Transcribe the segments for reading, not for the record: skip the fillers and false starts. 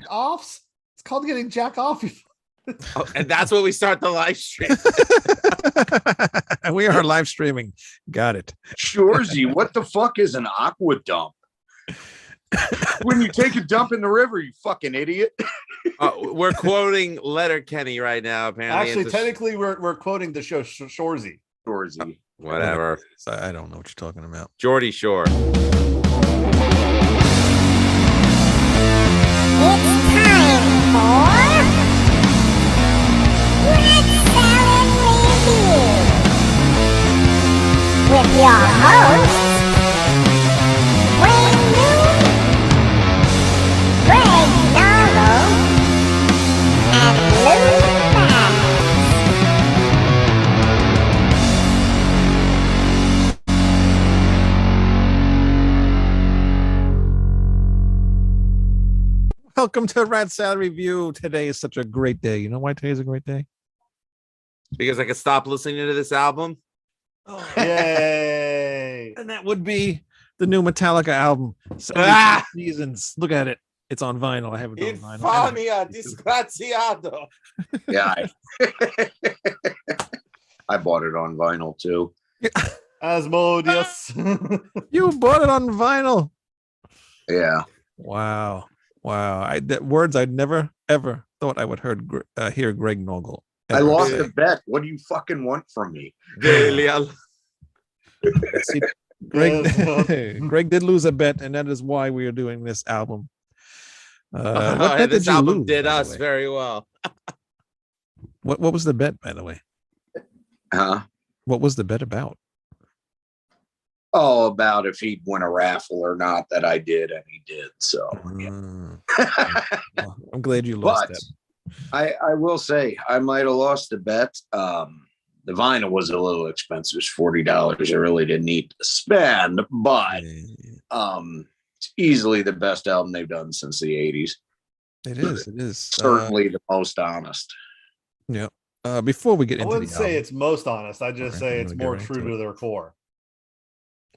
offs. It's called getting jack off. Oh, and that's when we start the live stream. We are live streaming. Got it. Shorzy, what the fuck is an aqua dump? When you take a dump in the river, you fucking idiot. We're quoting Letterkenny right now. Apparently, Actually, technically, we're quoting the show Shorzy. Shorzy. Whatever. I don't know what you're talking about. Geordie Shore. It's time for Red Salad Review with your hosts, Wayne Moon, Greg Narlow, and Lou Maddox. Welcome to Rat Salad Review. Today is such a great day. You know why today is a great day? Because I could stop listening to this album. Oh, yay! And that would be the new Metallica album, 72 Seasons. Look at it. It's on vinyl. I have it on vinyl. Infamia disgraziato. Yeah. I bought it on vinyl too. Asmodeus. You bought it on vinyl. Yeah. Wow. Words I'd never, ever thought I would hear Greg Noggle. I lost a bet. What do you fucking want from me? Greg did lose a bet, and that is why we are doing this album. What bet this did you album lose, did by the us way? very well. What was the bet, by the way? Huh? What was the bet about? Oh, about if he'd win a raffle or not, that I did, and he did. So Well, I'm glad you lost but that. I will say I might have lost the bet. The vinyl was a little expensive. It's $40. I really didn't need to spend, but it's easily the best album they've done since the 80s. It is. Certainly the most honest. Yeah. Before we get I into wouldn't the say album, it's most honest. I just say I'm it's gonna more get right true into to their core.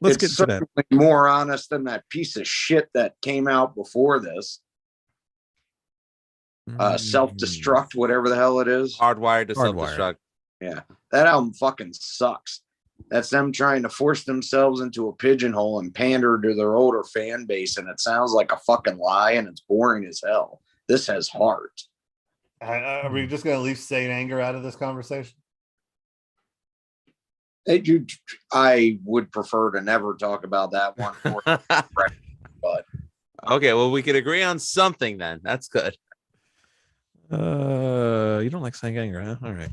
let's It's get to that. certainly more honest than that piece of shit that came out before this. Self-destruct, whatever the hell it is. Hardwired to Hardwired. self-destruct. Yeah, that album fucking sucks. That's them trying to force themselves into a pigeonhole and pander to their older fan base, and it sounds like a fucking lie, and it's boring as hell. This has heart. Are we just going to leave Saint Anger out of this conversation? I would prefer to never talk about that one, but Okay, well, we could agree on something then. That's good. You don't like Sang Anger, huh? All right.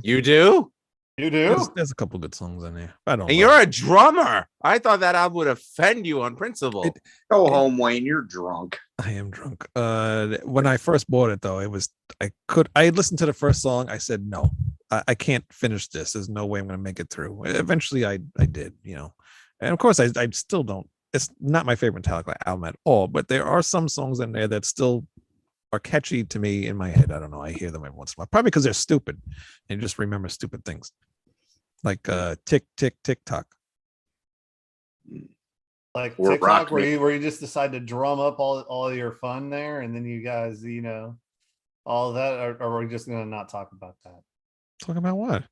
You do? You do? There's a couple good songs in there. I don't. And you're a drummer. I thought that album would offend you on principle. go home, Wayne. You're drunk. I am drunk. When I first bought it, though, I listened to the first song. I said, no, I can't finish this. There's no way I'm going to make it through. Eventually, I did, and of course, I still don't. It's not my favorite Metallica album at all, but there are some songs in there that still are catchy to me in my head. I don't know. I hear them every once in a while, probably because they're stupid and you just remember stupid things like tick, tick, tick tock. Like Or TikTok, Rock where you just decide to drum up all your fun there, and then you guys, all of that, or are we just going to not talk about that? Talking about what?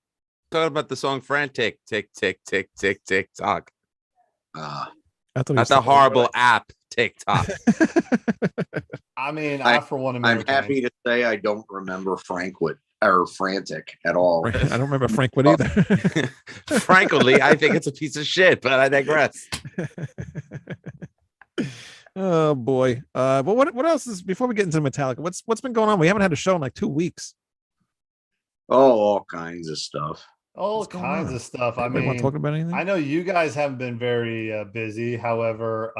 Talking about the song Frantic, tick, tick, tick, tick, tick, tock. I thought he was That's a talking horrible app, TikTok. I mean, I for one am I'm happy to say I don't remember Frantic at all. I don't remember Frank Wood either. Frankly, I think it's a piece of shit, but I digress. Oh boy. But what else is before we get into Metallica? What's been going on? We haven't had a show in like 2 weeks. Oh, all kinds of stuff. All What's going kinds on? of stuff. I Anybody want mean, to talk about anything? I know you guys haven't been very busy. However,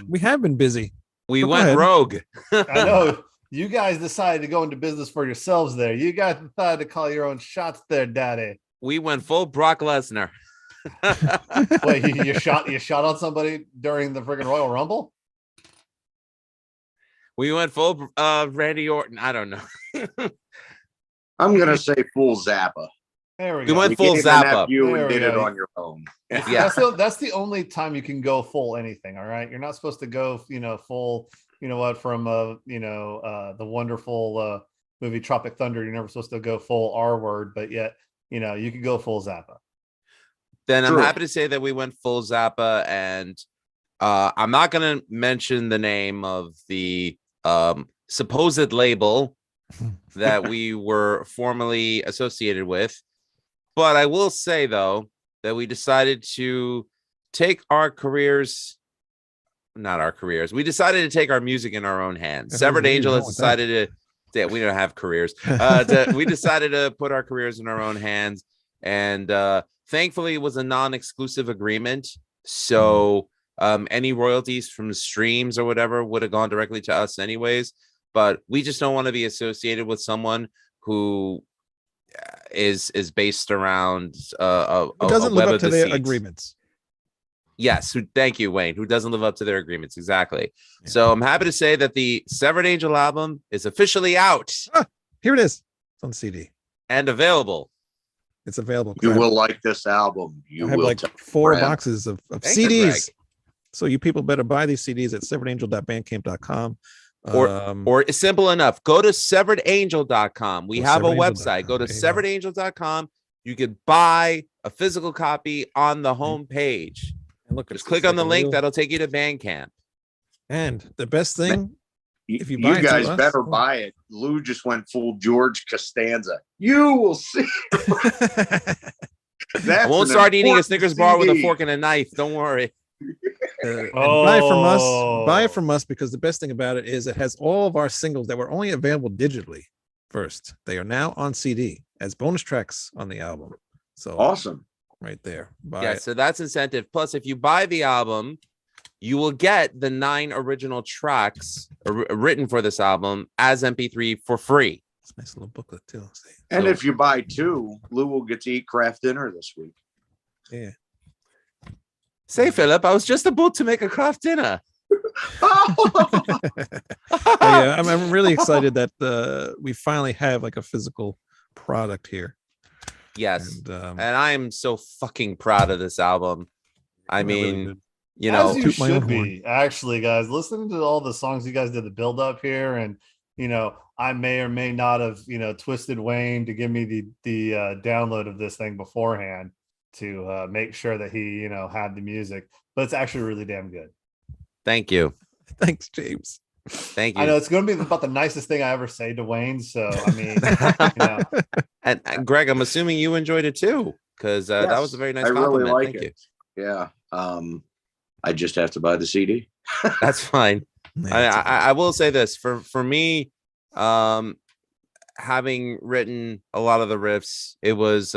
We have been busy. We Go went ahead. rogue. I know you guys decided to go into business for yourselves there. You guys decided to call your own shots there, Daddy. We went full Brock Lesnar. Wait, you shot on somebody during the friggin' Royal Rumble? We went full Randy Orton. I don't know. I'm gonna say full Zappa. There we We go. went You full gave an Zappa. F you There and we did it go. on your own. Yeah. That's the only time you can go full anything. All right, you're not supposed to go, full, you know what, from the wonderful movie Tropic Thunder, you're never supposed to go full R word, but yet, you could go full Zappa. Then I'm True. happy to say that we went full Zappa, and I'm not going to mention the name of the supposed label that we were formerly associated with, but I will say though that we decided to take our careers. Not our careers. We decided to take our music in our own hands. Severed Where you Angel has going with that? decided to. Yeah, we don't have careers. We decided to put our careers in our own hands, and thankfully, it was a non-exclusive agreement. So any royalties from streams or whatever would have gone directly to us, anyways. But we just don't want to be associated with someone who is based around It doesn't a live web up of to the their seats. agreements. Yes, thank you, Wayne, who doesn't live up to their agreements. Exactly. Yeah. So I'm happy to say that the Severed Angel album is officially out Here it is. It's on CD. and available. It's available. You will like this album. You I have will. like tell 4 Brad. boxes of Thank you, CDs. Greg. So you people better buy these CDs at severedangel.bandcamp.com. Or it's simple enough. Go to severedangel.com. We Go have a severedangel.com. website. Go to There you go. severedangel.com. You could buy a physical copy on the home page. And look, Just it's click like on the a link. real- That'll take you to Bandcamp. And the best thing, You, if you buy it through guys us- better buy it. Lou just went full George Costanza. You will see. I won't start eating a Snickers bar with a fork and a knife. Don't worry. and buy it from us. Buy Oh. it from us because the best thing about it is it has all of our singles that were only available digitally first. They are now on CD as bonus tracks on the album. So Awesome. right there. Buy Yeah, it. so that's incentive. Plus, if you buy the album, you will get the 9 original tracks written for this album as MP3 for free. It's a nice little booklet too. See? And So- if you buy 2, Lou will get to eat craft dinner this week. Yeah. Say, Philip, I was just about to make a craft dinner. But yeah, I'm really excited that we finally have like a physical product here. Yes. And And I am so fucking proud of this album. I really mean, good. you know, As you toot my own should be, actually, guys. Listening to all the songs you guys did the build up here, and I may or may not have twisted Wayne to give me the download of this thing beforehand to make sure that he had the music, but it's actually really damn good. thank you. Thanks, James. Thank you. I know it's going to be about the nicest thing I ever say to Wayne. So I mean, And Greg, I'm assuming you enjoyed it too, because that Yes, was a very nice I really compliment. like Thank you. it. Yeah. I just have to buy the CD. That's fine. Yeah, I will say this for me, having written a lot of the riffs, it was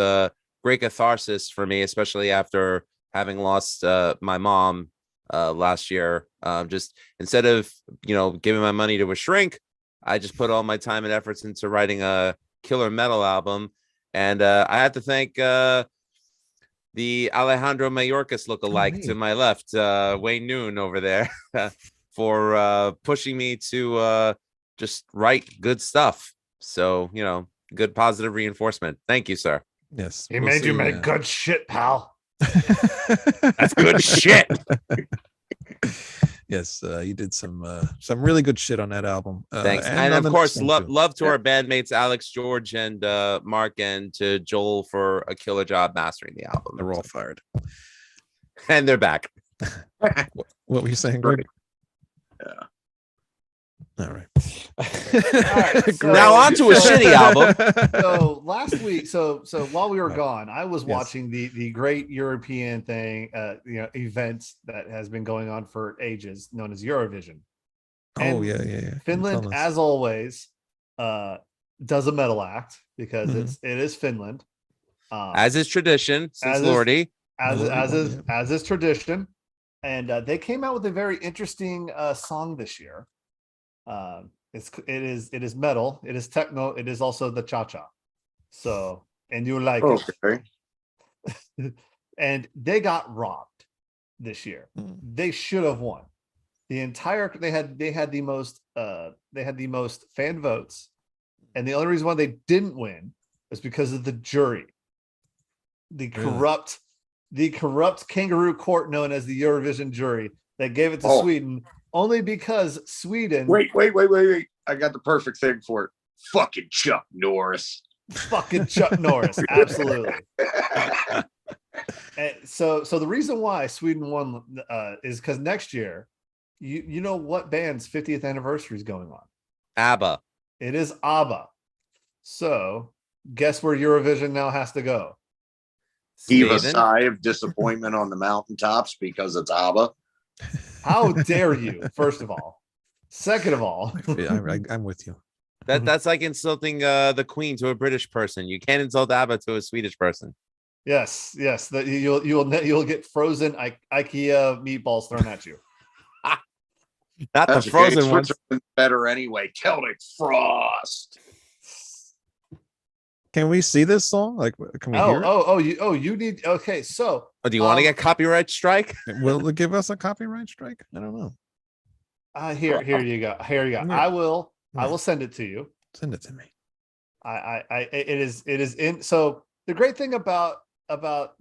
great catharsis for me, especially after having lost my mom last year. Just instead of giving my money to a shrink, I just put all my time and efforts into writing a killer metal album, and I had to thank the Alejandro Mayorkas lookalike hey. to my left, Wayne Noon over there, for pushing me to just write good stuff. So, good positive reinforcement. Thank you, sir. yes. he we'll made you see, make good shit, pal. That's good shit. Yes, you did some really good shit on that album. Thanks. and And on of the course, next one, too. love to our bandmates, Alex, George, and Mark, and to Joel for a killer job mastering the album. They're all fired. And they're back. What were you saying, Greg? Yeah. All right. right, so- Now on to a shitty album. So last week, so while we were Right. gone, I was Yes. watching the great European thing, events that has been going on for ages, known as Eurovision. Oh And yeah. You Finland, tell us. as always, does a metal act because Mhm. it is Finland. As is tradition, since As is- Lordy. as is tradition, and they came out with a very interesting song this year. It is metal, it is techno, it is also the cha-cha. So, and you like Okay. it. And they got robbed this year. Mm. They should have won. They had the most fan votes, and the only reason why they didn't win is because of the jury. The corrupt kangaroo court known as the Eurovision jury that gave it to Oh. Sweden only because Sweden. Wait. I got the perfect thing for it. Fucking Chuck Norris. Fucking Chuck Norris, absolutely. And so the reason why Sweden won is because next year, you know what band's 50th anniversary is going on? ABBA. It is ABBA. So guess where Eurovision now has to go? Heave a Sweden. sigh of disappointment on the mountaintops because it's ABBA. How dare you? First of all, second of all, I'm with you. That's like insulting the Queen to a British person. You can't insult ABBA to a Swedish person. yes, that you'll get frozen IKEA meatballs thrown at you. Not That's the frozen okay. ones. Switzerland's better anyway. Celtic Frost. Can we see this song? Like, can we hear it? You need. Okay, so Oh, do you want to get copyright strike? Will it give us a copyright strike? I don't know. here you go. Yeah. I will send it to you. Send it to me. It is in. So the great thing about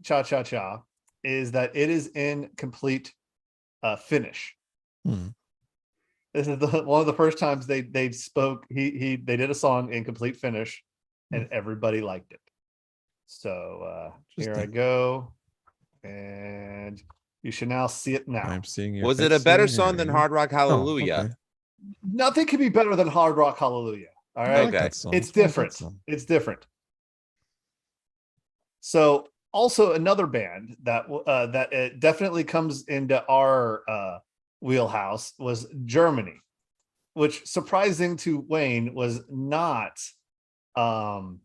Cha Cha Cha is that it is in complete Finnish. This is one of the first times they spoke. They did a song in complete Finnish, and everybody liked it. So here I go, and you should now see it now. I'm seeing it. Was it a better song than Hard Rock Hallelujah? Oh, okay. Nothing can be better than Hard Rock Hallelujah. All I right, like that song. it's I like that different. song. It's different. So also another band that definitely comes into our wheelhouse was Germany, which, surprising to Wayne, was not Halloween.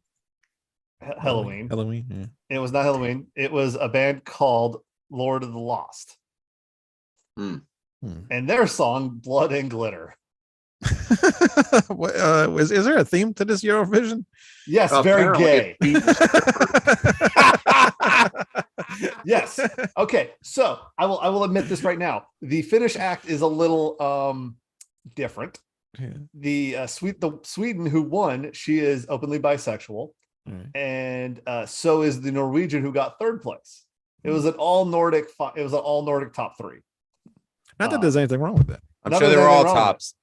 Halloween. Yeah. It was not Halloween. It was a band called Lord of the Lost. And their song Blood and Glitter. What, is there a theme to this Eurovision? Yes, very gay. Yes. Okay. So I will admit this right now. The Finnish act is a little different. Yeah. The Sweden who won, she is openly bisexual, and so is the Norwegian who got third place. It was an all Nordic. It was an all Nordic top three. Not that there's anything wrong with that. I'm sure they were all tops.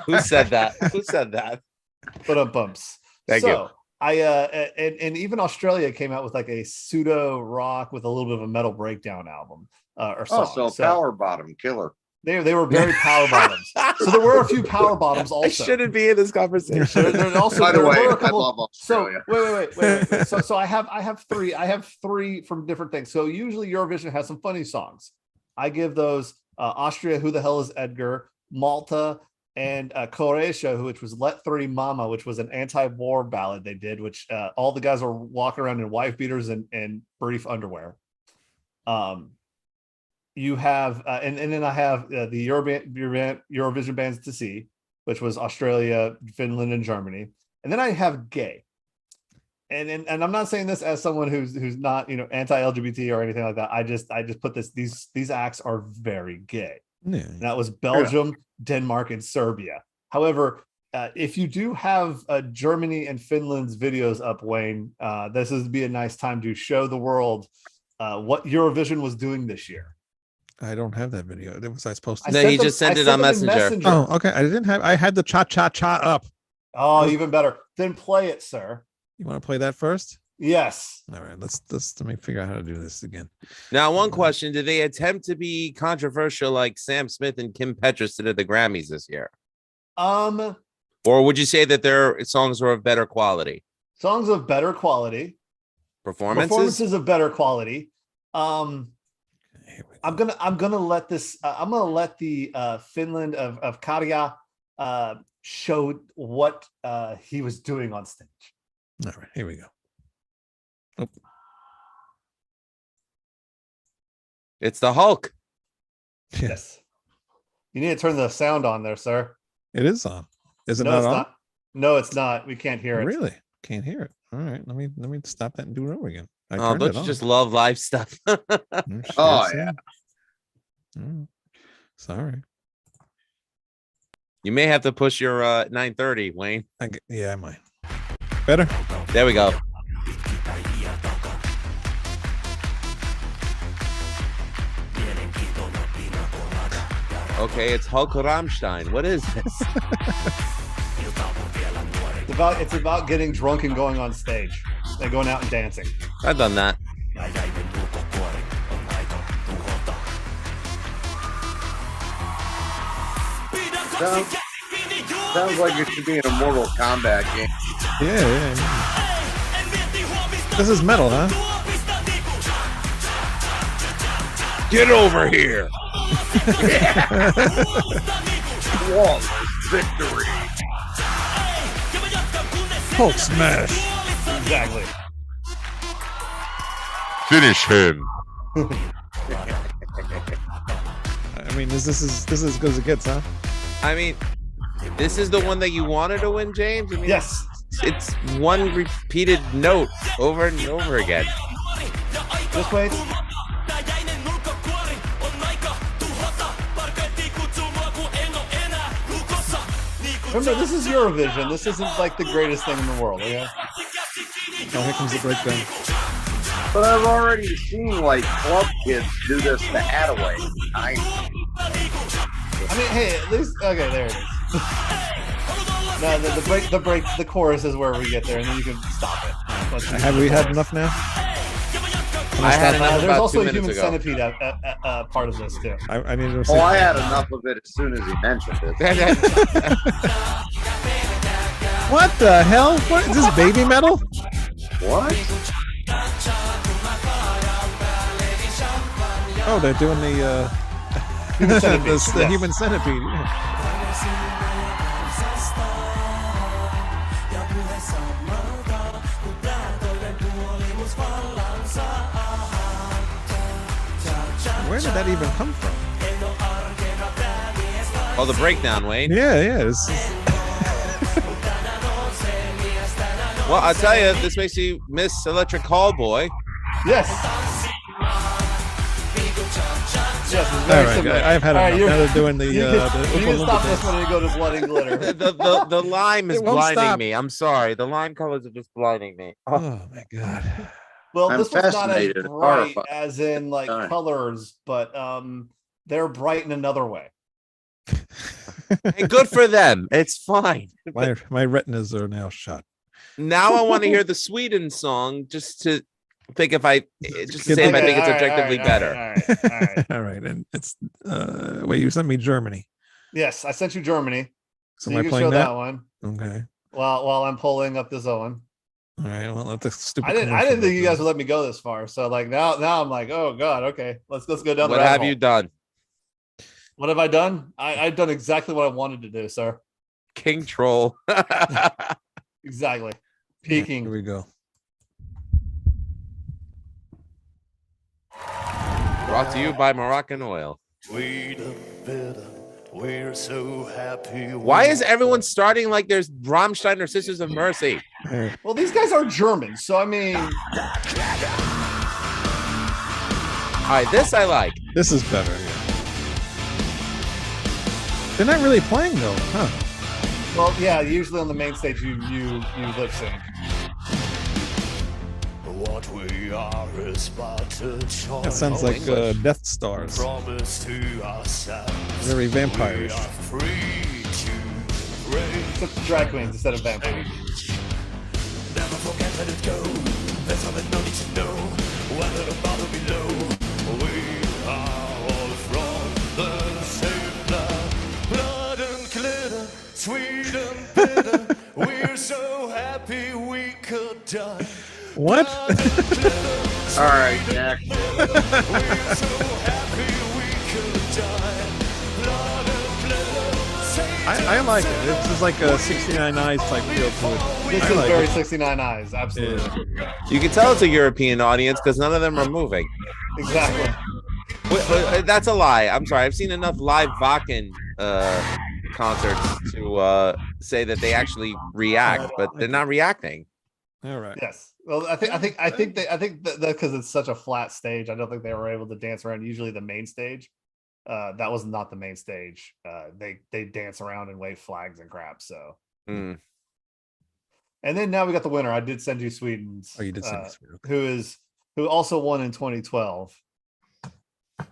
Who said that? Who said that? But bumps. Thank you. And even Australia came out with like a pseudo rock with a little bit of a metal breakdown album or song. Oh, so power bottom killer. They were very power bottoms. So there were a few power bottoms also. I shouldn't be in this conversation. There also, By the there way, were a I couple, love Australia. So wait. So I have three from different things. So usually Eurovision has some funny songs. I give those Austria, Who the Hell is Edgar, Malta, and Croatia, which was Let 3 Mama, which was an anti-war ballad they did, which all the guys were walking around in wife beaters and brief underwear. You have and then I have the Eurovision bands to see, which was Australia, Finland, and Germany. And then I have gay. And I'm not saying this as someone who's not, anti-LGBT or anything like that. I just put these acts are very gay. Yeah. And that was Belgium, Denmark, and Serbia. However, if you do have Germany and Finland's videos up, Wayne, this would be a nice time to show the world what Eurovision was doing this year. I don't have that video. Was I supposed to? No, he just sent it on Messenger. Oh, okay. I had the cha cha cha up. Oh, even better. Then play it, sir. You want to play that first? Yes. All right. Let me figure out how to do this again. Now, one question: did they attempt to be controversial like Sam Smith and Kim Petras did at the Grammys this year? Or would you say that their songs were of better quality? Songs of better quality. Performances of better quality. I'm gonna let this. I'm gonna let the Finland of Karja show what he was doing on stage. All right, here we go. Oh. It's the Hulk. Yes. You need to turn the sound on there, sir. It is on. Is it No, not it's on? not. No, it's not. We can't hear it. Really? Can't hear it. All right. Let me stop that and do it over again. Oh, don't you just love live stuff? Oh, yeah. Sorry. You may have to push your 9:30, Wayne. Yeah, I might. Better? There we go. Okay, it's Hulk Rammstein. What is this? It's about getting drunk and going on stage and going out and dancing. I've done that. Sounds like it should be in a Mortal Kombat game. Yeah. This is metal, huh? Get over here. Flawless victory. Hulk smash. Exactly. Finish him. I mean, this is as good as it gets, huh? I mean, this is the one that you wanted to win, James? I mean, Yes. It's one repeated note over and over again. Just wait. Remember, this is Eurovision. This isn't like the greatest thing in the world, okay? Oh, here comes the breakdown. But I've already seen like club kids do this the Hathaway. I mean, hey, at least okay, there it is. No, the chorus is where we get there, and then you can stop it. Have we had enough now? I had enough There's about also 2 a human minutes ago. centipede part of this too. I need to. Oh, I had enough of it as soon as he mentioned it. What the hell? What is this, baby metal? What? Oh, they're doing the Human centipede, the yes. human centipede. Yeah. Where did that even come from? Oh, the breakdown, Wayne. Yeah. Well, I'll tell you, this makes you miss Electric Callboy. Yes. Yes, it's All very right, similar. I've had All enough. right, Now they're doing the. you can stop this when you go to Blood and Glitter. The lime is It won't blinding stop. me. I'm sorry. The lime colors are just blinding me. Oh, Oh my god. Well, I'm this one's not as fascinated, bright horrified. as in like Sorry. colors, but they're bright in another way. and good for them. It's fine. My retinas are now shot. Now I want to hear the Sweden song just to think if I just to say if I Okay, think it's all right, objectively all right, better. All right. All right, and it's wait, you sent me Germany. Yes, I sent you Germany, So so am I you can show playing that that? one Okay. while I'm pulling up this one. All right. Well, let the stupid. I didn't commercial think you go guys would let me go this far. So like now I'm like, oh god, okay, let's go down the What rabbit have hole. you done? What have I done? I've done exactly what I wanted to do, sir. King Troll. Exactly. Here Peaking. we go. Brought to you by Moroccan Oil. We're so happy. Why is everyone starting like there's Rammstein or Sisters of Mercy? Here. Well, these guys are German, so I mean, All right, this I like. This is better. Yeah. They're not really playing though, huh? well, yeah. Usually on the main stage, you lip sync. What we are is but a choice. That sounds Oh, like English. Death Stars. Promise to ourselves. Very We vampirish. are free to break. Except drag queens instead of vampires. Never forget, let it go. There's something no need to know. Whether above or below, we are all from the same blood. Blood and glitter, sweet and bitter. We're so happy we could die. What? All right, Jack. We're so happy we could die. Blood and glitter, I like it. This is like a 69 Eyes type feel to it. This I is like very it. 69 Eyes. Absolutely. You can tell it's a European audience because none of them are moving. Exactly. That's a lie. I'm sorry. I've seen enough live Vakken concerts to say that they actually react, but they're not reacting. All right. Yes. Well, I think that because it's such a flat stage, I don't think they were able to dance around. Usually the main stage, that was not the main stage. They dance around and wave flags and crap. So, Mm. and then now we got the winner. I did send you Sweden's. Oh, you did send this. Who also won in 2012. All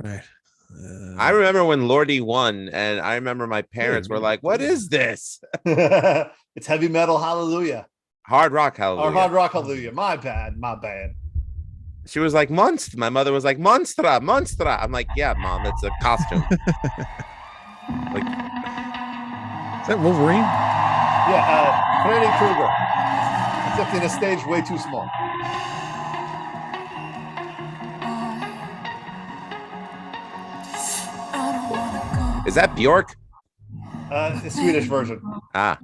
right. I remember when Lordy won, and I remember my parents were like, "What is this?" It's heavy metal hallelujah. Hard rock Or hallelujah. hard rock hallelujah. My bad. She was like, "Monster." My mother was like, "Monstra, Monstra." I'm like, "Yeah, mom, that's a costume." Like, Is that Wolverine? Yeah, Freddy Krueger. Except in a stage way too small. is that Bjork? The Swedish version. Ah,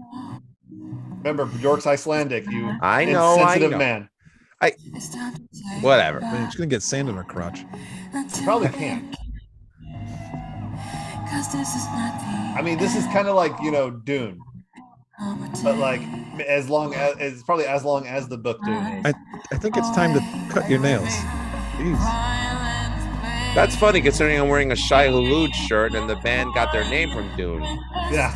Remember, Bjork's Icelandic. You I know, insensitive man. Whatever. I mean, she's gonna get sand in her crotch. You probably can't. I mean, this is kind of like Dune, but like as long as it's probably as long as the book Dune is. I think it's time to cut your nails. Jeez. That's funny considering I'm wearing a Shai Hulud shirt and the band got their name from Dune. Yeah.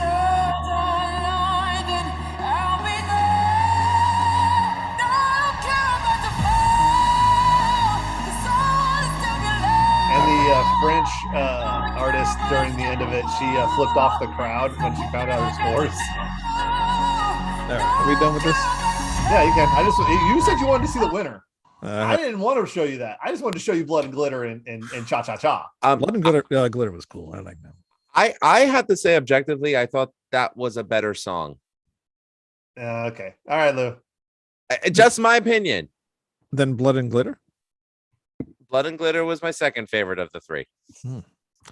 And the French artist during the end of it, she flipped off the crowd when she found out her scores. All right, are we done with this? Yeah, you can. You said you wanted to see the winner. I Uh, didn't want to show you that. I just wanted to show you Blood and Glitter and Cha Cha Cha. Blood and glitter was cool. I like that. I have to say objectively, I thought that was a better song. Okay. All right, Lou. Just my opinion. Then Blood and Glitter. Blood and Glitter was my second favorite of the three.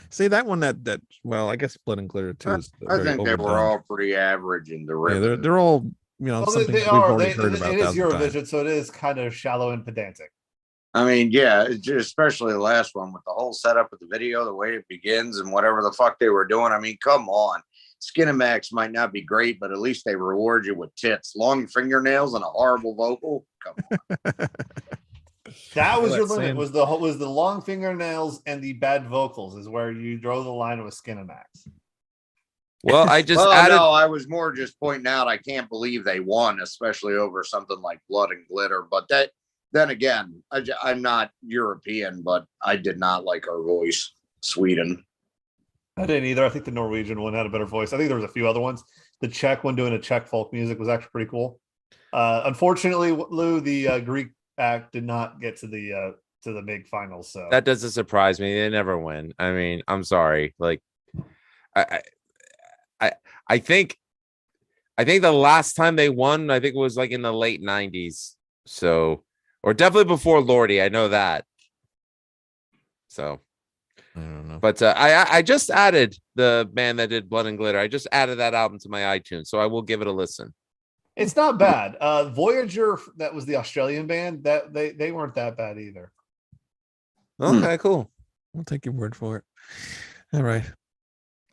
See that one that well, I guess Blood and Glitter too is I very think they overdone. were all pretty average in the Yeah, ribbon. they're all something they we've are. already heard about. It is 1,000 times. Eurovision, so it is kind of shallow and pedantic. I mean, yeah, it's just, especially the last one with the whole setup of the video, the way it begins and whatever the fuck they were doing. I mean, come on. Skinemax might not be great, but at least they reward you with tits, long fingernails, and a horrible vocal. Come on. That was your That's limit. insane. Was the long fingernails and the bad vocals is where you draw the line with Skinemax. Well, I just Well, added. no, I was more just pointing out I can't believe they won, especially over something like Blood and Glitter. But then again, I'm not European, but I did not like her voice. Sweden. I didn't either. I think the Norwegian one had a better voice. I think there was a few other ones. The Czech one doing a Czech folk music was actually pretty cool. Unfortunately, Lou, the Greek act did not get to the big finals. So That doesn't surprise me. They never win. I mean, I'm sorry. Like, I think the last time they won, I think it was like in the late 90s. So, or definitely before Lordy. I know that. So, I don't know. but I just added the band that did Blood and Glitter. I just added that album to my iTunes, so I will give it a listen. it's not bad. Voyager, that was the Australian band, that they weren't that bad either. Okay, cool. I'll take your word for it. All right.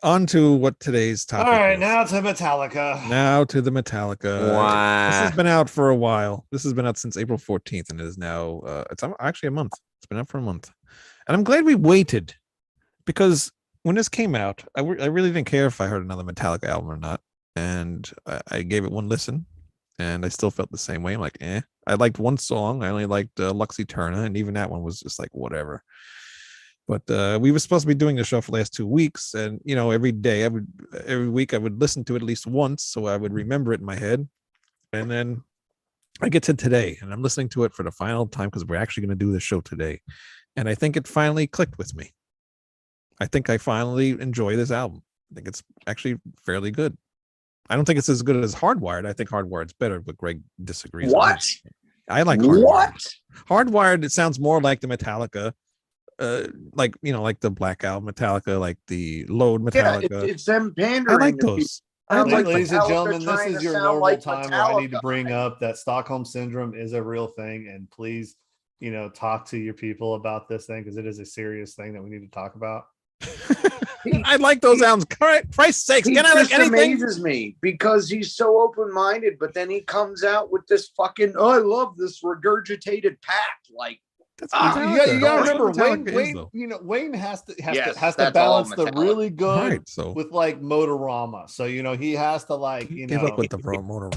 On to what today's topic All right, is. now to Metallica. Now to the Metallica. This Wow. has been out for a while. This has been out since April 14th, and it is now it's actually a month. It's been out for a month, and I'm glad we waited because when this came out, I really didn't care if I heard another Metallica album or not, and I gave it one listen, and I still felt the same way. I'm like, eh. I liked one song. I only liked Lux Eterna, and even that one was just like whatever. But we were supposed to be doing the show for the last 2 weeks, and every week I would listen to it at least once, so I would remember it in my head. And then I get to today, and I'm listening to it for the final time because we're actually going to do the show today, and I think it finally clicked with me. I think I finally enjoy this album. I think it's actually fairly good. I don't think it's as good as Hardwired. I think Hardwired's better, but Greg disagrees. What? I like Hardwired. What? Hardwired, it sounds more like the Metallica. Like the Black Album Metallica, like the Load Yeah, Metallica. it's them I pandering. like to those. I I like like Ladies and Metallica gentlemen, this trying is to your sound normal like time where I need to Metallica. bring up that Stockholm Syndrome is a real thing, and please, talk to your people about this thing because it is a serious thing that we need to talk about. I like those albums. Christ's sakes, He can I like just anything? amazes me because he's so open-minded, but then he comes out with this fucking, I love this regurgitated pact. Like, That's Ah, Metallica. You gotta That's what remember, Metallica is, though. Wayne has to Yes, has to that's all balance the Metallica. really good Right, so with like Motorama. So he has to give up with the motor.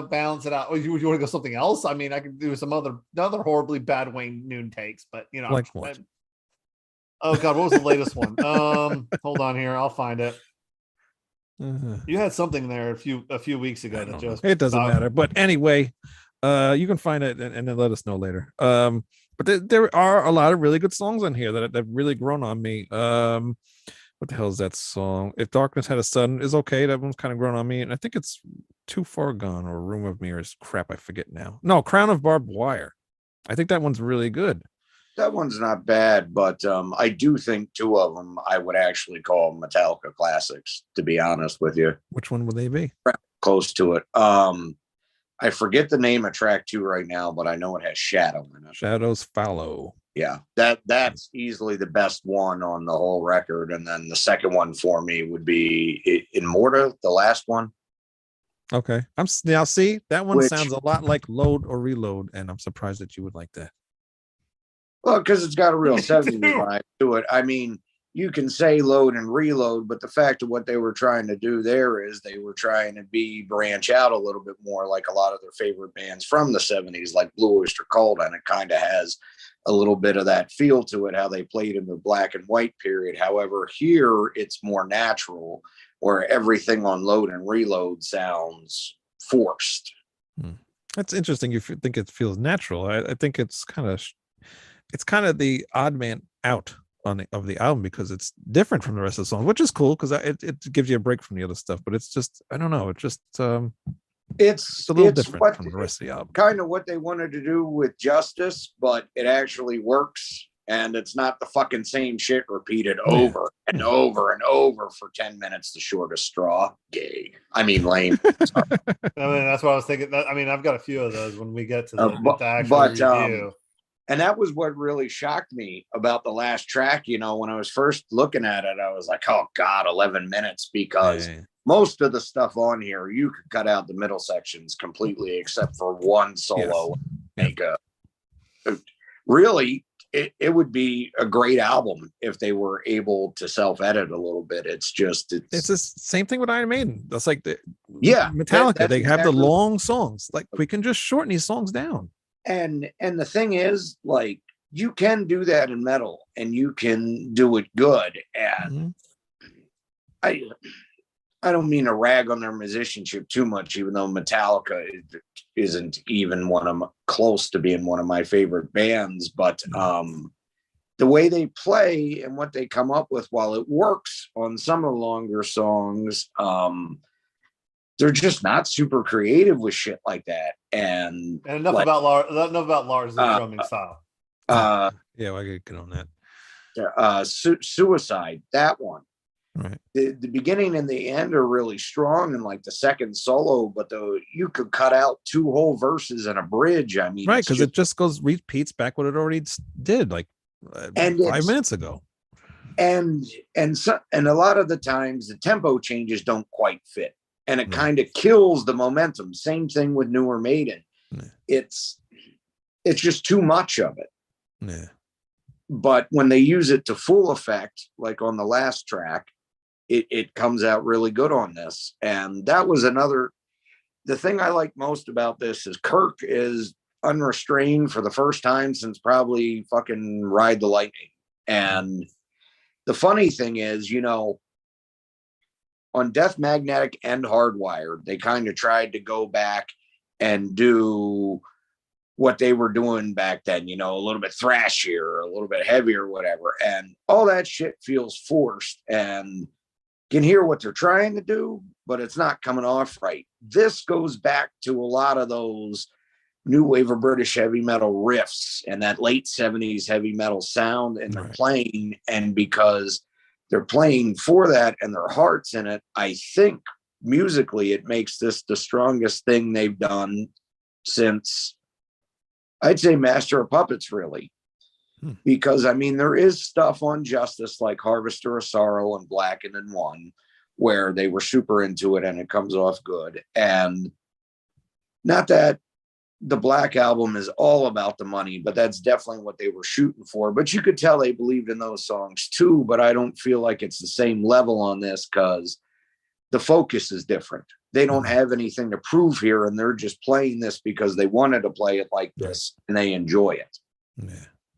balance it out. Oh, you want to go something else? I mean, I could do some other horribly bad Wayne Noon takes, but Like what? Oh God, what was the latest one? Hold on here, I'll find it. You had something there a few weeks ago that just it doesn't matter. But anyway, you can find it and then let us know later. But there are a lot of really good songs on here that have really grown on me. What the hell is that song? If Darkness Had a Sun is okay. That one's kind of grown on me, and I think it's Too Far Gone or Room of Mirrors. Crap, I forget now. No, Crown of Barbed Wire. I think that one's really good. That one's not bad, but I do think two of them I would actually call Metallica classics, to be honest with you. Which one would they be? Close to it. I forget the name of track 2 right now, but I know it has Shadow in it. Shadows Follow. Yeah, that's easily the best one on the whole record. And then the second one for me would be Immorta, the last one. Okay. Now see, that one sounds a lot like Load or Reload, and I'm surprised that you would like that. Well, because it's got a real 70s vibe to it. I mean, you can say Load and Reload, but the fact of what they were trying to do there is they were trying to branch out a little bit more like a lot of their favorite bands from the 70s, like Blue Oyster Cult, and it kind of has a little bit of that feel to it, how they played in the black and white period. However, here it's more natural, where everything on Load and Reload sounds forced. That's interesting. You think it feels natural. I think it's kind of the odd man out of the album because it's different from the rest of the songs, which is cool because it gives you a break from the other stuff. But it's just, I don't know, it's a little different from the rest of the album. Kind of what they wanted to do with Justice, but it actually works, and it's not the fucking same shit repeated over and over and over for 10 minutes. The shortest straw. Gay. I mean, lame. I mean, that's what I was thinking. I mean, I've got a few of those when we get to the actual review. And that was what really shocked me about the last track. You know, when I was first looking at it, I was like, oh God, 11 minutes, because most of the stuff on here, you could cut out the middle sections completely, except for one solo. Really, it would be a great album if they were able to self-edit a little bit. It's the same thing with Iron Maiden. That's like they Metallica. They have the long songs. Like, we can just shorten these songs down. And the thing is, like, you can do that in metal and you can do it good. And I don't mean to rag on their musicianship too much, even though Metallica isn't even close to being one of my favorite bands. But the way they play and what they come up with, while it works on some of the longer songs, they're just not super creative with shit like that. And enough about Lars' drumming style. I could get on that. Suicide, that one. Right. The beginning and the end are really strong, and like the second solo, but you could cut out 2 whole verses and a bridge. I mean, right, because it just repeats back what it already did, like 5 minutes ago. And a lot of the times the tempo changes don't quite fit, and it kind of kills the momentum. Same thing with newer Maiden. It's just too much of it. But when they use it to full effect, like on the last track, it comes out really good on this. And that was the thing I like most about this is Kirk is unrestrained for the first time since probably fucking Ride the Lightning. And the funny thing is, you know, on Death Magnetic and Hardwired, they kind of tried to go back and do what they were doing back then, you know, a little bit thrashier, a little bit heavier, whatever. And all that shit feels forced, and can hear what they're trying to do, but it's not coming off right. This goes back to a lot of those new wave of British heavy metal riffs and that late 70s heavy metal sound, and they're playing, and because they're playing for that and their heart's in it, I think musically it makes this the strongest thing they've done since, I'd say, Master of Puppets, really. Because, I mean, there is stuff on Justice like Harvester of Sorrow and Blackened and One where they were super into it and it comes off good. And not that the Black Album is all about the money, but that's definitely what they were shooting for. But you could tell they believed in those songs too, but I don't feel like it's the same level on this because the focus is different. They don't have anything to prove here, and they're just playing this because they wanted to play it like this and they enjoy it.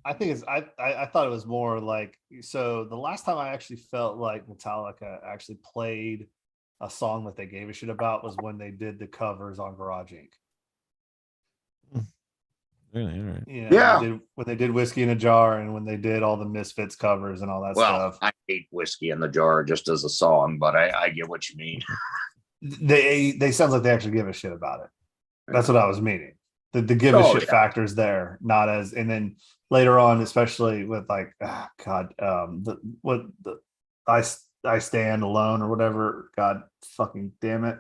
I think it's I thought it was more like, so the last time I actually felt like Metallica actually played a song that they gave a shit about was when they did the covers on Garage Inc. Really? All right. You know, Yeah. when they did Whiskey in a Jar and when they did all the Misfits covers and all that Well, stuff. I hate Whiskey in the Jar just as a song, but I get what you mean. They sounds like they actually give a shit about it. That's what I was meaning. The give a Oh, shit yeah. factors there, not as, and then later on, especially with like, God, I stand alone or whatever. God fucking damn it.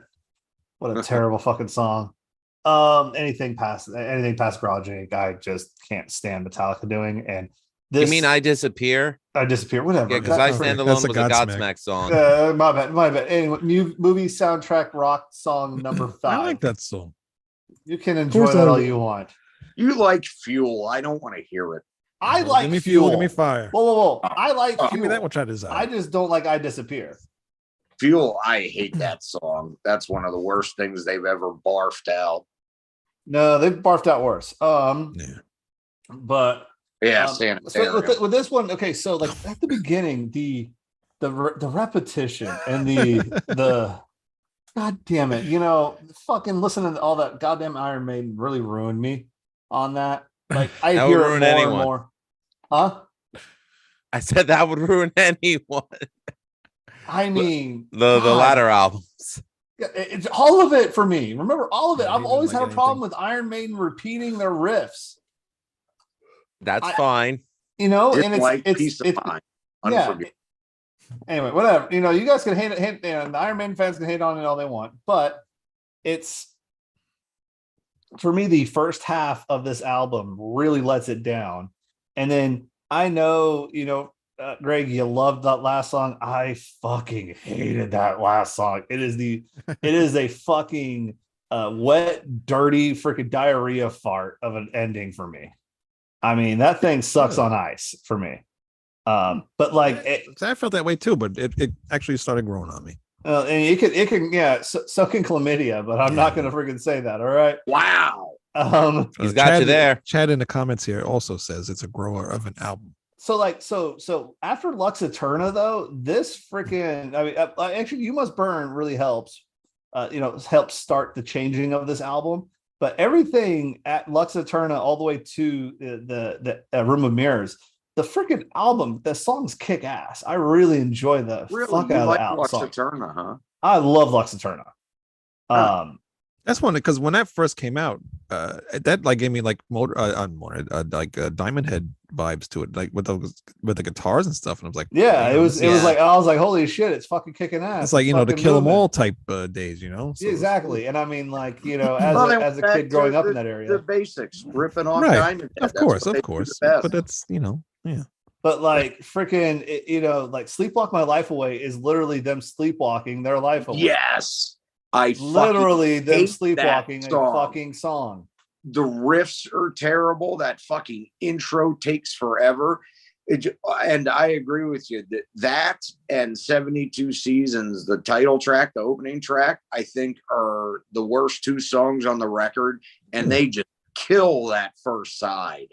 What a terrible fucking song. Anything past Garage Inc. I just can't stand Metallica doing. And this, You mean I Disappear? I disappear, whatever. Yeah, because I Stand That's Alone a was a Godsmack. Godsmack song. My bad. Anyway, movie soundtrack rock song number 5. I like that song. You can enjoy course that I all will. you want. You like Fuel. I don't want to hear it. I like Give me Fuel. Give me Fire. Whoa. I like Fuel. Give me that which I desire. I just don't like I Disappear. Fuel, I hate that song. That's one of the worst things they've ever barfed out. No, they've barfed out worse. Yeah. But Yeah, so Sanitarium. with this one, okay, so like at the beginning, the repetition and the God damn it, fucking listening to all that goddamn Iron Maiden really ruined me on that. Like I That hear would it ruin more anyone. and more. Huh? I said that would ruin anyone. I mean, The God. latter albums. It's all of it for me. Remember all of it. Yeah, I've he didn't always like had a problem anything. with Iron Maiden repeating their riffs. That's I- fine. And Didn't it's like it's Peace of it's Mind. yeah. Unforgivable. Anyway, whatever. You guys can hate it. The Iron Maiden fans can hate on it all they want, but it's for me the first half of this album really lets it down, and then I know Greg, you loved that last song. I fucking hated that last song. It is a fucking wet, dirty, freaking diarrhea fart of an ending for me. I mean, that thing sucks on ice for me. But like, I felt that way too, but it actually started growing on me. and it can, yeah, so can chlamydia, but I'm not going to freaking say that. All right. Wow. He's got you there. Chad in the comments here also says it's a grower of an album. So after Lux Eterna though, this freaking, I mean, actually, You Must Burn really helps, helps start the changing of this album. But everything at Lux Eterna all the way to the Room of Mirrors, the freaking album, the songs kick ass. I really enjoy the Really? fuck You out like of the Lux song. Eterna, huh? I love Lux Eterna. That's one because when that first came out, that like gave me like Diamond Head vibes to it, like with the guitars and stuff. And I was like, Yeah, damn, it was this is- like I was like, holy shit, it's fucking kicking ass. It's like the fucking Kill 'Em moving. All type days, So Yeah, exactly. And I mean, like, as Well, they as a went kid back growing to up in the- that area. The basics, ripping off Right. Diamond Head. Of That's course, what they of do course. the best. But that's yeah. But like freaking, like Sleepwalk My Life Away is literally them sleepwalking their life away. Yes. I Literally fucking them hate sleepwalking that a song. fucking song. The riffs are terrible. That fucking intro takes forever. And I agree with you that and 72 Seasons, the title track, the opening track, I think are the worst 2 songs on the record. And they just kill that first side.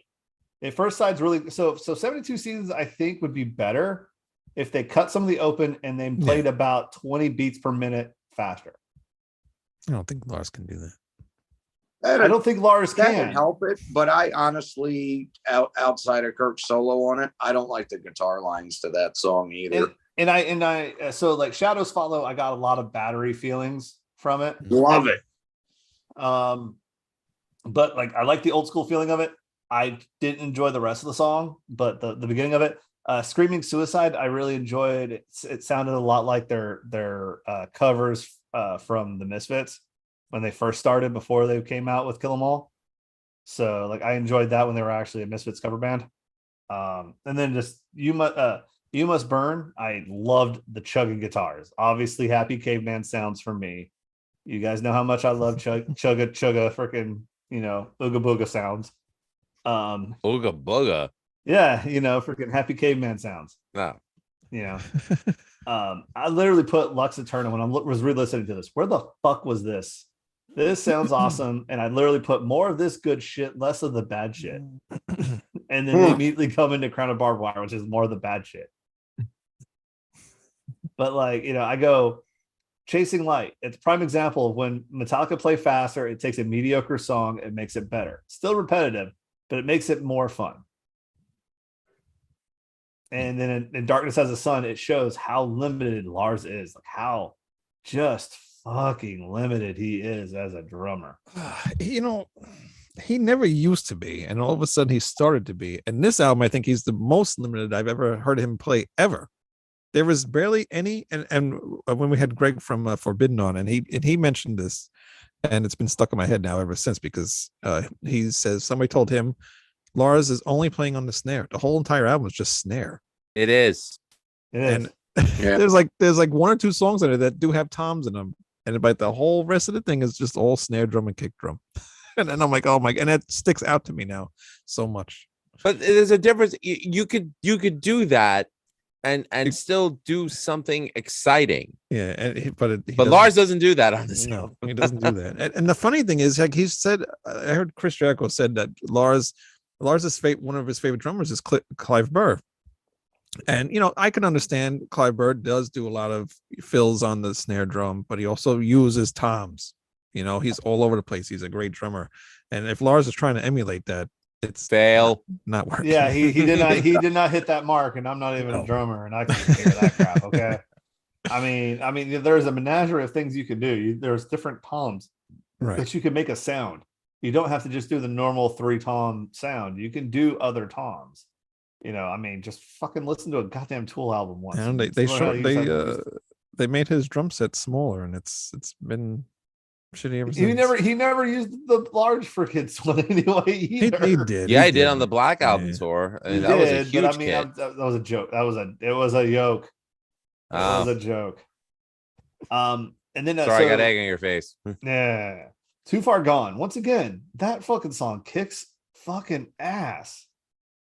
The first side's really so 72 Seasons, I think, would be better if they cut some of the open and then played about 20 beats per minute faster. I don't think Lars can do that. I don't think Lars That can can help it, but I honestly, outside of Kirk's solo on it, I don't like the guitar lines to that song either. And I so like Shadows Follow, I got a lot of battery feelings from it. Love it. But like I like the old school feeling of it. I didn't enjoy the rest of the song, but the beginning of it, Screaming Suicide, I really enjoyed. It sounded a lot like their covers from the Misfits when they first started before they came out with Kill 'Em All. So like I enjoyed that when they were actually a Misfits cover band. And then just You Must Burn. I loved the chugging guitars. Obviously, Happy Caveman sounds for me. You guys know how much I love chugga freaking ooga booga sounds. Ooga booga. Yeah, freaking Happy Caveman sounds. No. I literally put Lux Eterna when I was re-listening to this. Where the fuck was this? This sounds awesome. And I literally put more of this good shit, less of the bad shit. and then they immediately come into Crown of Barbed Wire, which is more of the bad shit. But like, I go Chasing Light. It's a prime example of when Metallica play faster, it takes a mediocre song and makes it better. Still repetitive, but it makes it more fun. And then in Darkness Has a Sun, it shows how limited Lars is, like how just fucking limited he is as a drummer. He never used to be, and all of a sudden he started to be. And this album, I think he's the most limited I've ever heard him play ever. There was barely any, and when we had Greg from Forbidden on, and he mentioned this, and it's been stuck in my head now ever since, because he says somebody told him Lars is only playing on the snare. The whole entire album is just snare. It is. And there's like 1 or 2 songs on it that do have toms in them, and about the whole rest of the thing is just all snare drum and kick drum. And I'm like, oh my, and that sticks out to me now so much. But there's a difference. You could do that and still do something exciting. Yeah, but Lars doesn't do that on this. No, he doesn't do that. And the funny thing is, like he said, I heard Chris Jericho said that Lars's one of his favorite drummers is Clive Burr. And I can understand Clive Burr does do a lot of fills on the snare drum, but he also uses toms. He's all over the place. He's a great drummer. And if Lars is trying to emulate that, it's fail. Not working. Yeah, he did not hit that mark, and I'm not even a drummer, and I can't hear that crap. Okay. I mean, there's a menagerie of things you can do. There's different toms that you can make a sound. You don't have to just do the normal 3-tom sound. You can do other toms. Just fucking listen to a goddamn Tool album once. And they made his drum set smaller, and it's been shitty ever since. He never used the large freaking one anyway either. He did. Yeah, he did on the Black Album tour. I mean, that was a huge kit. That was a joke. It was a yoke. It was a joke. And then sorry, I got egg on your face. Yeah. Too Far Gone. Once again, that fucking song kicks fucking ass.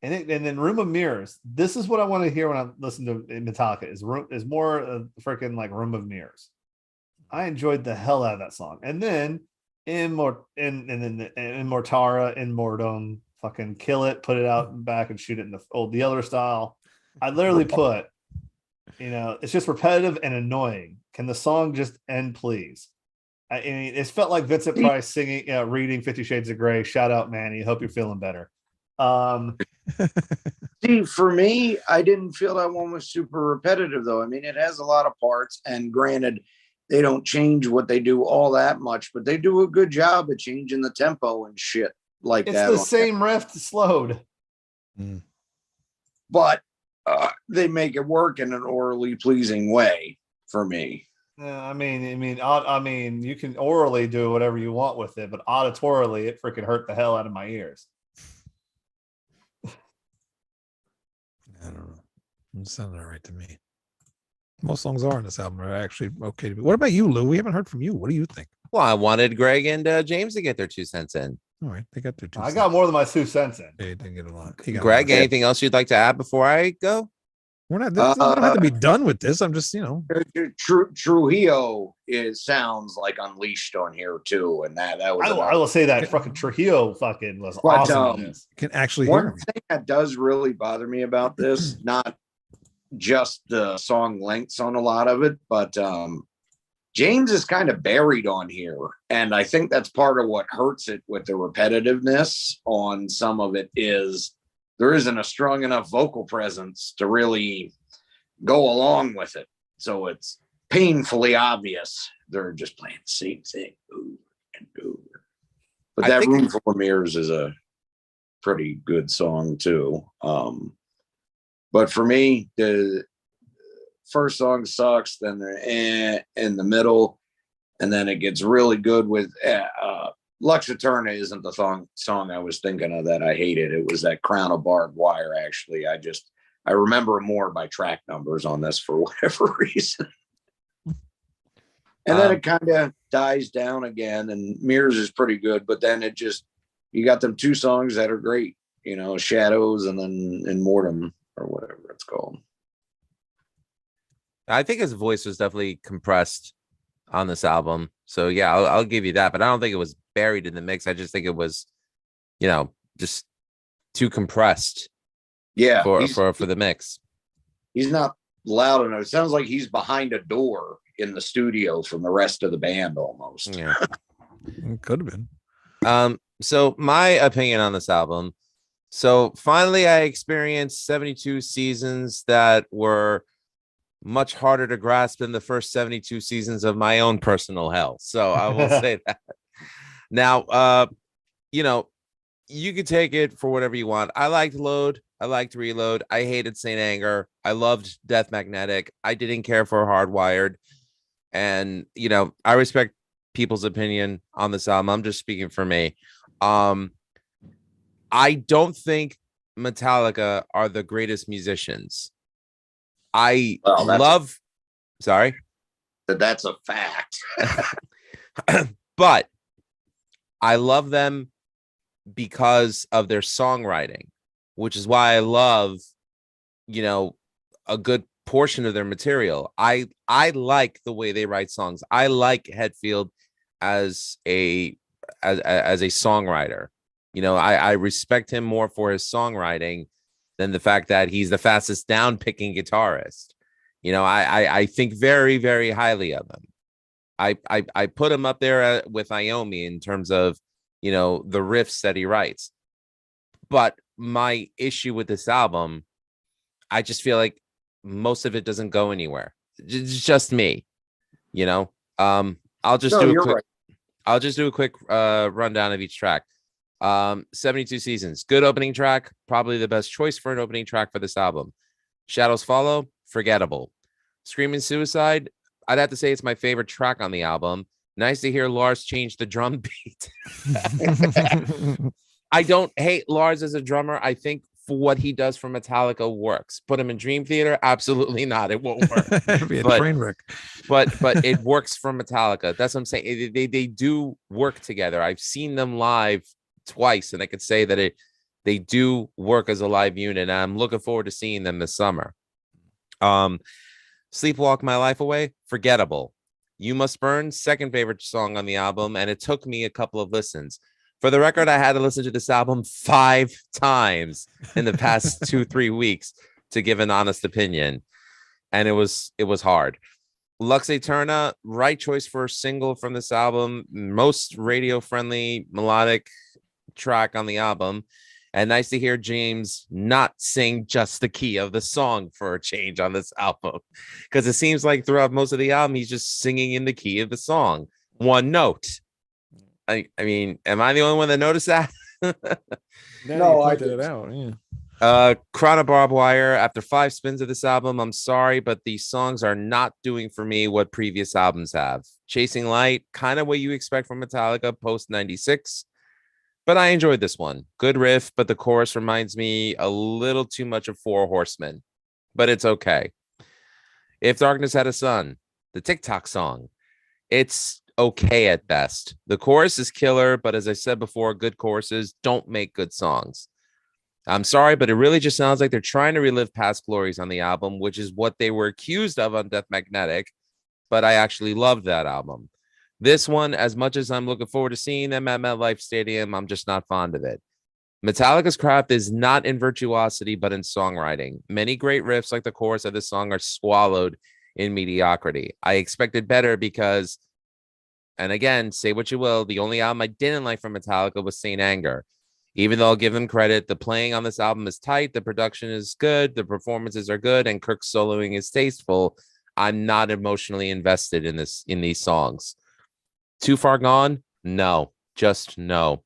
And then Room of Mirrors. This is what I want to hear when I listen to Metallica. Is more freaking like Room of Mirrors. I enjoyed the hell out of that song. And then Immortara, Immortum, fucking kill it, put it out and back and shoot it in the old the other style. I literally put, it's just repetitive and annoying. Can the song just end, please? I mean, it's felt like Vincent Price singing, reading 50 Shades of Grey. Shout out, Manny. Hope you're feeling better. See, for me, I didn't feel that one was super repetitive, though. I mean, it has a lot of parts, and granted, they don't change what they do all that much, but they do a good job of changing the tempo and shit like that. It's the same riff slowed. But they make it work in an orally pleasing way for me. I mean, you can orally do whatever you want with it, but auditorily, it freaking hurt the hell out of my ears. I don't know. It sounded all right to me. Most songs are on this album are actually okay to me. What about you, Lou? We haven't heard from you. What do you think? Well, I wanted Greg and James to get their 2 cents in. All right, they got their 2 I cents. got more than my 2 cents in. They didn't get a lot. Greg, anything else you'd like to add before I go? We don't have to be done with this. I'm just, Trujillo sounds like Unleashed on here too, and that was. I will say that fucking Trujillo fucking was awesome. Can actually one hear me. thing that does really bother me about this, not just the song lengths on a lot of it, but James is kind of buried on here, and I think that's part of what hurts it with the repetitiveness on some of it is there isn't a strong enough vocal presence to really go along with it. So it's painfully obvious they're just playing the same thing over and over. But that Room Full of Mirrors is a pretty good song too. But for me, the first song sucks, then in the middle, and then it gets really good with Lux Eterna isn't the song I was thinking of that I hated. It was that Crown of Barbed Wire, actually. I remember more by track numbers on this for whatever reason. And then it kind of dies down again, and Mirrors is pretty good, but then you got them 2 songs that are great, Shadows and then Immortum or whatever it's called. I think his voice was definitely compressed on this album. So yeah, I'll give you that, but I don't think it was buried in the mix. I just think it was, just too compressed Yeah, for the mix. he's not loud enough. It sounds like he's behind a door in the studio from the rest of the band almost. Yeah. It could have been. So my opinion on this album. So finally I experienced 72 seasons that were much harder to grasp than the first 72 seasons of my own personal hell. So I will say that. Now, you know, you could take it for whatever you want. I liked Load. I liked Reload. I hated Saint Anger. I loved Death Magnetic. I didn't care for Hardwired. And, you know, I respect people's opinion on this album. I'm just speaking for me. I don't think Metallica are the greatest musicians. I love, sorry. That's a fact. But I love them because of their songwriting, which is why I love, you know, a good portion of their material. I like the way they write songs. I like Hetfield as a songwriter. You know, I respect him more for his songwriting than the fact that he's the fastest down picking guitarist. You know, I think very, very highly of him. I put him up there with Iommi in terms of, you know, the riffs that he writes. But my issue with this album, I just feel like most of it doesn't go anywhere. It's just me, you know. I'll just do a quick rundown of each track. 72 Seasons, good opening track, probably the best choice for an opening track for this album. Shadows Follow, forgettable. Screaming Suicide, I'd have to say it's my favorite track on the album. Nice to hear Lars change the drum beat. I don't hate Lars as a drummer. I think for what he does for Metallica works. Put him in Dream Theater? Absolutely not. It won't work. It'd be a train wreck. But it works for Metallica. That's what I'm saying. They do work together. I've seen them live twice, and I could say that they do work as a live unit. And I'm looking forward to seeing them this summer. Sleepwalk My Life Away, forgettable. You Must Burn, second favorite song on the album, and it took me a couple of listens. For the record, I had to listen to this album 5 times in the past 2-3 weeks to give an honest opinion, and it was hard. Lux Eterna, right choice for a single from this album, most radio friendly melodic track on the album, and nice to hear James not sing just the key of the song for a change on this album, because it seems like throughout most of the album he's just singing in the key of the song, one note. I mean, am I the only one that noticed that? No, I did it out. Yeah. Chrono Barbed Wire, after 5 spins of this album, I'm sorry, but these songs are not doing for me what previous albums have. Chasing Light, kind of what you expect from Metallica post 96, but I enjoyed this one. Good riff, but the chorus reminds me a little too much of Four Horsemen, but it's okay. If Darkness Had a Sun, the TikTok song, it's okay at best. The chorus is killer, but as I said before, good choruses don't make good songs. I'm sorry, but it really just sounds like they're trying to relive past glories on the album, which is what they were accused of on Death Magnetic, but I actually loved that album. This one, as much as I'm looking forward to seeing them at MetLife Stadium, I'm just not fond of it. Metallica's craft is not in virtuosity, but in songwriting. Many great riffs like the chorus of this song are swallowed in mediocrity. I expected better because, and again, say what you will, the only album I didn't like from Metallica was Saint Anger. Even though I'll give them credit, the playing on this album is tight, the production is good, the performances are good, and Kirk's soloing is tasteful. I'm not emotionally invested in these songs. Too Far Gone? No, just no.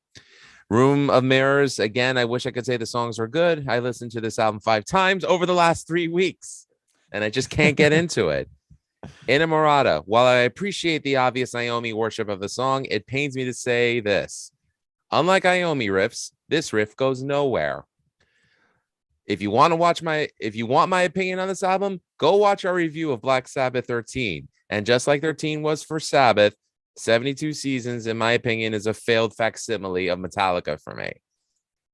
Room of Mirrors, again, I wish I could say the songs were good. I listened to this album 5 times over the last 3 weeks, and I just can't get into it. Inamorata, while I appreciate the obvious Iommi worship of the song, it pains me to say this. Unlike Iommi riffs, this riff goes nowhere. If you want my opinion on this album, go watch our review of Black Sabbath 13. And just like 13 was for Sabbath, 72 Seasons, in my opinion, is a failed facsimile of Metallica for me.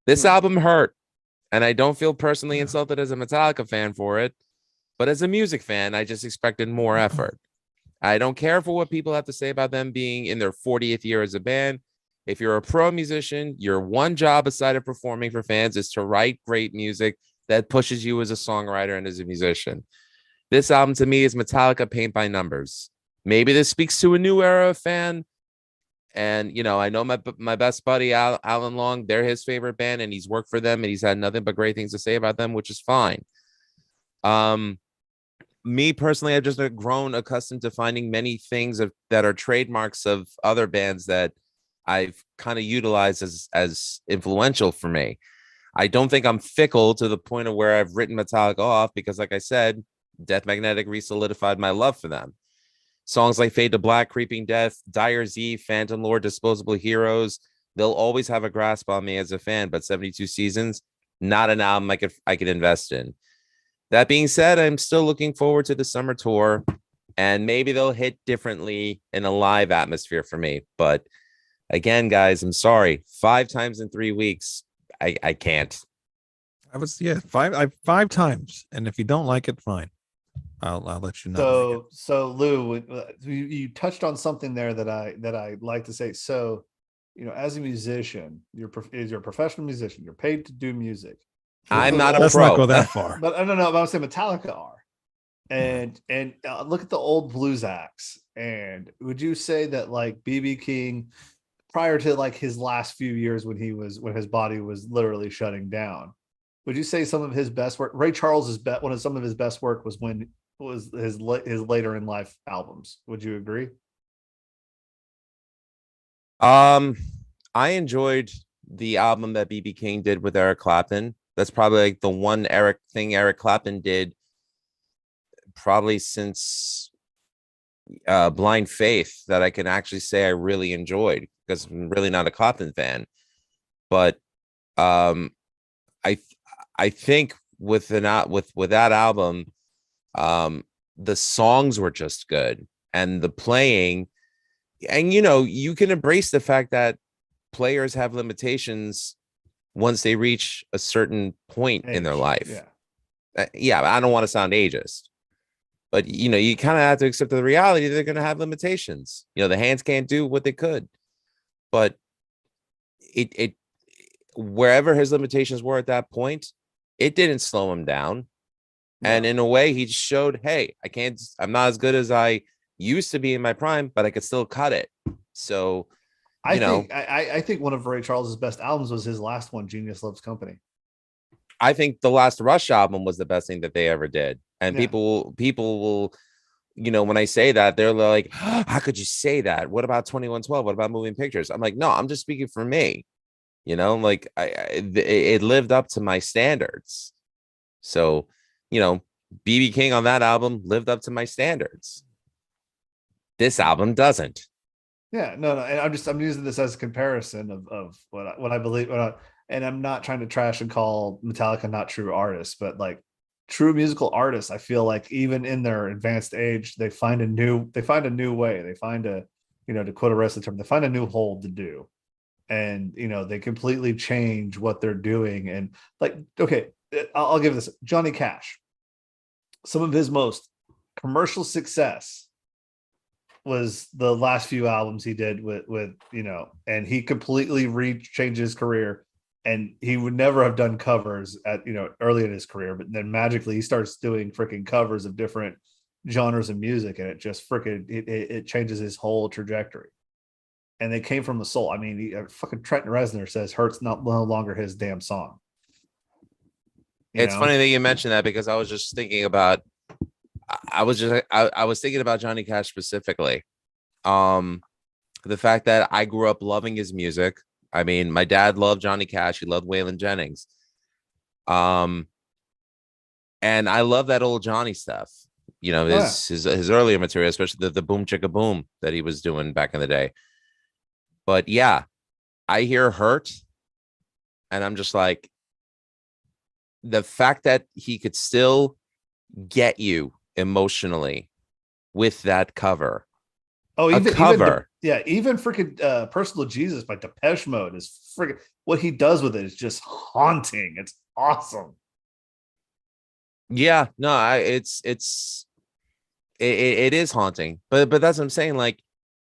This album hurt, and I don't feel personally insulted as a Metallica fan for it, but as a music fan, I just expected more effort. I don't care for what people have to say about them being in their 40th year as a band. If you're a pro musician, your one job aside of performing for fans is to write great music that pushes you as a songwriter and as a musician. This album to me is Metallica paint by numbers. Maybe this speaks to a new era of fan. And, you know, I know my best buddy, Alan Long, they're his favorite band, and he's worked for them, and he's had nothing but great things to say about them, which is fine. Me personally, I've just grown accustomed to finding many things that are trademarks of other bands that I've kind of utilized as influential for me. I don't think I'm fickle to the point of where I've written Metallica off because, like I said, Death Magnetic re-solidified my love for them. Songs like Fade to Black, Creeping Death, Dire Z, Phantom Lord, Disposable Heroes, they'll always have a grasp on me as a fan, but 72 Seasons, not an album I could invest in. That being said, I'm still looking forward to the summer tour, and maybe they'll hit differently in a live atmosphere for me. But again, guys, I'm sorry. 5 times in 3 weeks, I can't. I was five times, and if you don't like it, fine. I'll let you know. So Lou, you touched on something there that I like to say. So, you know, as a musician, you're a professional musician. You're paid to do music. I'm not a Let's pro. not go that far. But I don't know. But I would say Metallica are, and look at the old blues acts. And would you say that like BB King, prior to like his last few years when his body was literally shutting down, would you say some of his best work, Ray Charles's some of his best work was when was his later in life albums? Would you agree? I enjoyed the album that BB King did with Eric Clapton. That's probably like the one Eric Clapton did probably since Blind Faith that I can actually say I really enjoyed, because I'm really not a Clapton fan. But I think with that album, the songs were just good, and the playing, and you know, you can embrace the fact that players have limitations once they reach a certain point in their life. Yeah, I don't want to sound ageist, but you know, you kind of have to accept the reality that they're going to have limitations. You know, the hands can't do what they could, but it wherever his limitations were at that point, it didn't slow him down. No. And in a way, he showed, hey, I'm not as good as I used to be in my prime, but I could still cut it. So, I think one of Ray Charles's best albums was his last one, Genius Loves Company. I think the last Rush album was the best thing that they ever did. And people will, you know, when I say that, they're like, oh, how could you say that? What about 2112? What about Moving Pictures? I'm like, no, I'm just speaking for me. You know, like it lived up to my standards. So, you know, BB King on that album lived up to my standards. This album doesn't. Yeah, no, and I'm using this as a comparison of what I believe, and I'm not trying to trash and call Metallica not true artists, but like true musical artists, I feel like even in their advanced age, they find a new way. They find to quote a wrestling term, they find a new hold to do, and you know, they completely change what they're doing. And like, okay, I'll give this Johnny Cash. Some of his most commercial success was the last few albums he did with you know, and he completely changed his career, and he would never have done covers at, you know, early in his career, but then magically he starts doing freaking covers of different genres of music, and it just freaking it changes his whole trajectory. And they came from the soul. I mean, fucking Trent Reznor says "Hurt's" no longer his damn song. It's funny that you mentioned that, because I was just thinking about I was thinking about Johnny Cash specifically. The fact that I grew up loving his music. I mean, my dad loved Johnny Cash. He loved Waylon Jennings. And I love that old Johnny stuff. You know, his earlier material, especially the Boom Chicka Boom that he was doing back in the day. But yeah, I hear Hurt, and I'm just like, the fact that he could still get you emotionally with that cover. Oh, even cover. Even freaking Personal Jesus by Depeche Mode is freaking, what he does with it is just haunting. It's awesome. Yeah, no, it is haunting. But that's what I'm saying. Like,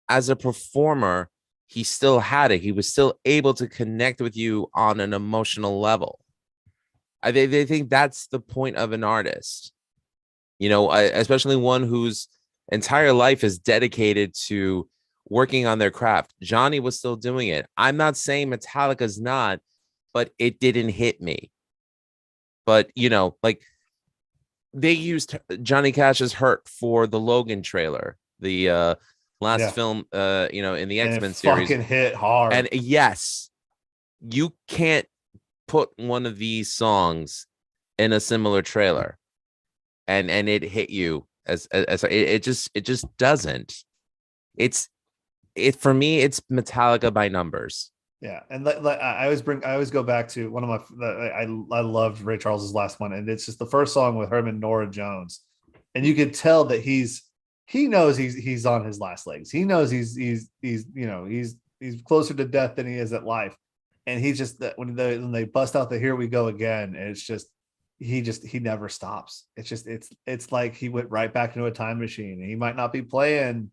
as a performer, he still had it. He was still able to connect with you on an emotional level. They think that's the point of an artist, especially one whose entire life is dedicated to working on their craft. Johnny was still doing it. I'm not saying Metallica's not, but it didn't hit me. But, like they used Johnny Cash's Hurt for the Logan trailer, the last film, in the X-Men series. Fucking hit hard. And yes, you can't put one of these songs in a similar trailer and it hit you as it just doesn't. For me, it's Metallica by numbers. Yeah, and I always go back to one of my I loved Ray Charles's last one, and it's just the first song with him and Norah Jones, and you could tell that he knows he's on his last legs. He knows he's closer to death than he is at life, and he's just that when they bust out the "Here We Go Again," and it's just he never stops. It's like he went right back into a time machine. He might not be playing,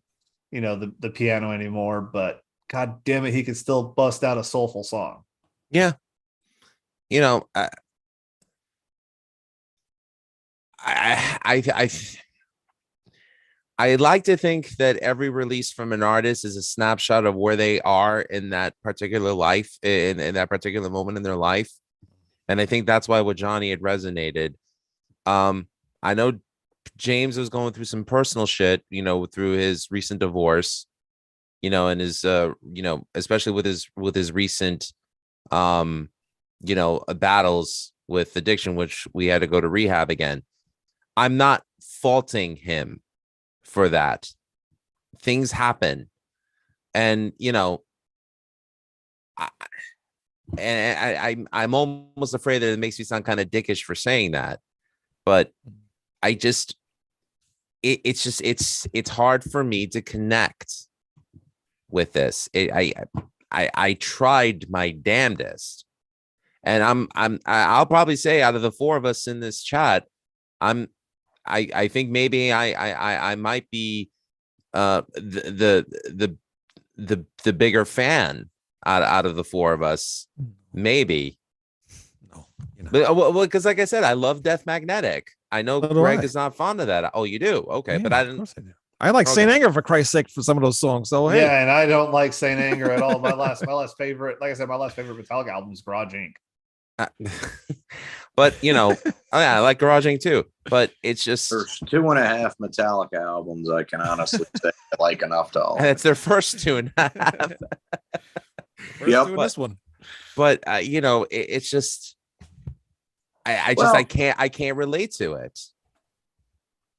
the piano anymore, but God damn it, he could still bust out a soulful song. Yeah. I like to think that every release from an artist is a snapshot of where they are in that particular life, in that particular moment in their life. And I think that's why with Johnny it resonated. I know James was going through some personal shit, through his recent divorce, and his especially with his recent battles with addiction, which we had to go to rehab again. I'm not faulting him for that. Things happen, and I'm almost afraid that it makes me sound kind of dickish for saying that, but it's hard for me to connect with this. I tried my damnedest, and I'll probably say out of the four of us in this chat, I think maybe I might be the bigger fan out of the four of us, maybe. No, but because like I said, I love Death Magnetic. I know So do Greg I. is not fond of that. Oh, you do? Okay, Yeah, but I of didn't. course I do. I like Okay. Saint Anger, for Christ's sake, for some of those songs. So hey, Yeah, and I don't like Saint Anger at all. My last favorite, like I said, my last favorite Metallica album is Garage Inc. But I like Garage Inc. too. But it's just There's 2.5 Metallica albums I can honestly say I like enough to all. it's their first 2.5. first Yep. doing this one. But it's just I can't relate to it.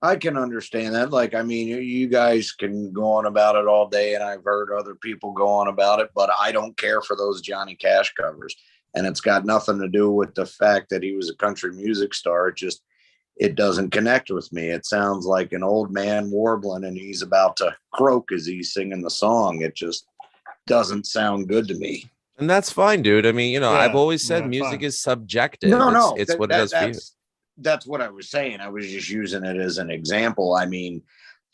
I can understand that. Like, I mean, you guys can go on about it all day, and I've heard other people go on about it, but I don't care for those Johnny Cash covers. And it's got nothing to do with the fact that he was a country music star. It doesn't connect with me. It sounds like an old man warbling and he's about to croak as he's singing the song. It just doesn't sound good to me. And that's fine, dude. I mean, I've always said yeah, music fine. is subjective. No, It's what it does for you. That's what I was saying. I was just using it as an example. I mean,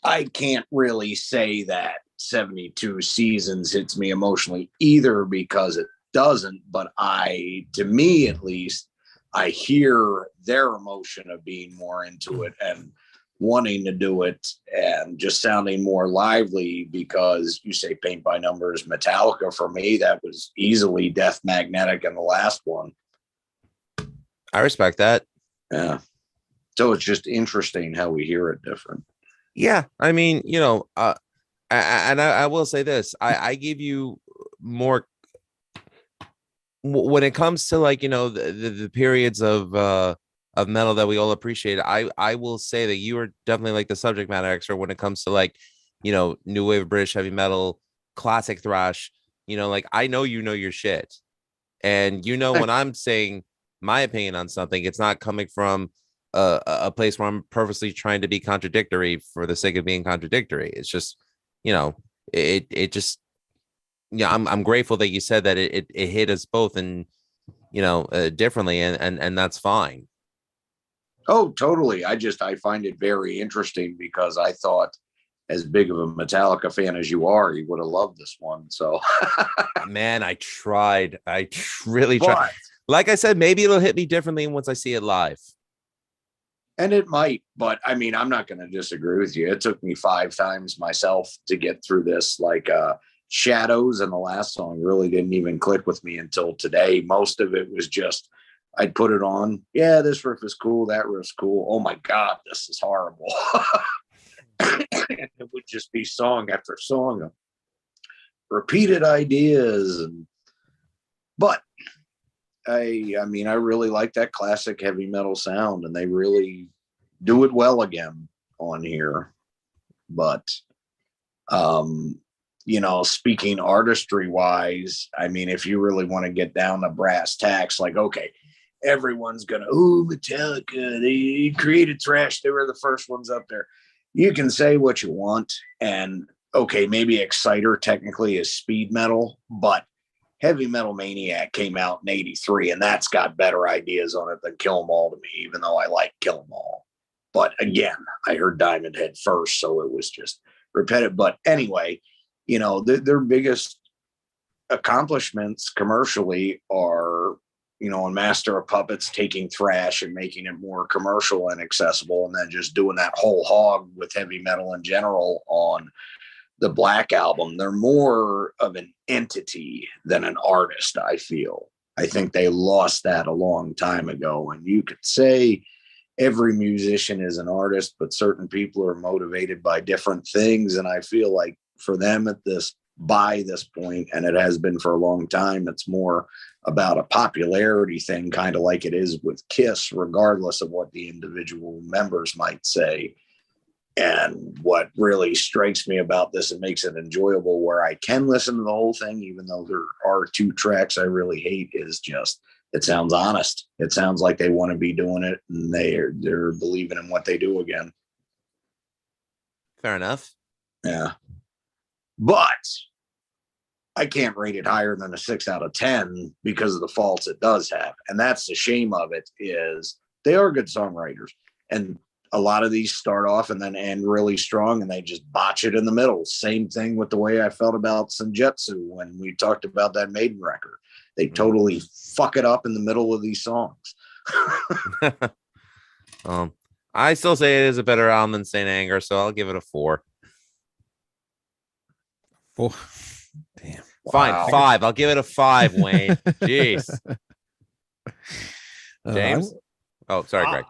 I can't really say that 72 Seasons hits me emotionally either, because it doesn't. But to me at least, I hear their emotion of being more into it and wanting to do it and just sounding more lively, because you say Paint by Numbers, Metallica, for me, that was easily Death Magnetic in the last one. I respect that. Yeah. So it's just interesting how we hear it different. Yeah. I mean, I will say this. I give you more when it comes to like, the periods of metal that we all appreciate. I will say that you are definitely like the subject matter expert when it comes to like, new wave British heavy metal, classic thrash, like I know your shit. And when I'm saying my opinion on something, it's not coming from a place where I'm purposely trying to be contradictory for the sake of being contradictory. It's just, it just, I'm grateful that you said that it hit us both and, differently, and that's fine. Oh, totally. I find it very interesting, because I thought as big of a Metallica fan as you are, you would have loved this one. So, Man, I tried. Really tried. but, Like I said, maybe it'll hit me differently once I see it live. and it might, but I mean, I'm not going to disagree with you. It took me 5 times myself to get through this. Like, Shadows and the last song really didn't even click with me until today. Most of it was just, I'd put it on. Yeah, this riff is cool. That riff's cool. Oh my God, this is horrible. It would just be song after song of repeated ideas. But I mean, I really like that classic heavy metal sound, and they really do it well again on here. But, speaking artistry wise, I mean, if you really want to get down to brass tacks, like, okay, everyone's gonna, Metallica, they created thrash, they were the first ones up there. You can say what you want, and okay, maybe Exciter technically is speed metal, but Heavy Metal Maniac came out in '83, and that's got better ideas on it than Kill 'Em All to me, even though I like Kill 'Em All. But again, I heard Diamond Head first, so it was just repetitive. But anyway, their biggest accomplishments commercially are, on Master of Puppets, taking thrash and making it more commercial and accessible, and then just doing that whole hog with heavy metal in general on the Black Album. They're more of an entity than an artist, I feel. I think they lost that a long time ago. And you could say every musician is an artist, but certain people are motivated by different things. And I feel like for them by this point, and it has been for a long time, it's more about a popularity thing, kind of like it is with Kiss, regardless of what the individual members might say. And what really strikes me about this and makes it enjoyable, where I can listen to the whole thing, even though there are 2 tracks I really hate, is just, it sounds honest. It sounds like they want to be doing it, and they're believing in what they do again. Fair enough. Yeah. But I can't rate it higher than a 6 out of 10 because of the faults it does have. And that's the shame of it, is they are good songwriters. And a lot of these start off and then end really strong, and they just botch it in the middle. Same thing with the way I felt about Senjutsu when we talked about that Maiden record. They totally fuck it up in the middle of these songs. I still say it is a better album than Saint Anger, so I'll give it a 4. 4. Damn. Fine, Wow. 5. I'll give it a 5, Wayne. Jeez. James? Sorry, Greg.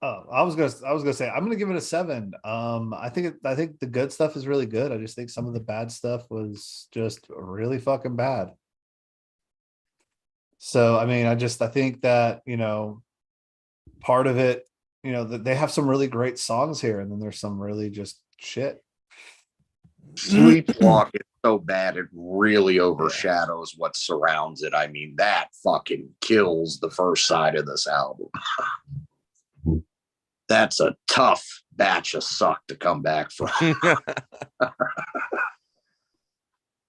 I was gonna say I'm gonna give it a 7. I think the good stuff is really good. I just think some of the bad stuff was just really fucking bad. So I mean, I think that part of it, that they have some really great songs here, and then there's some really just shit. Sleepwalk is so bad it really overshadows what surrounds it. I mean, that fucking kills the first side of this album. That's a tough batch of suck to come back from.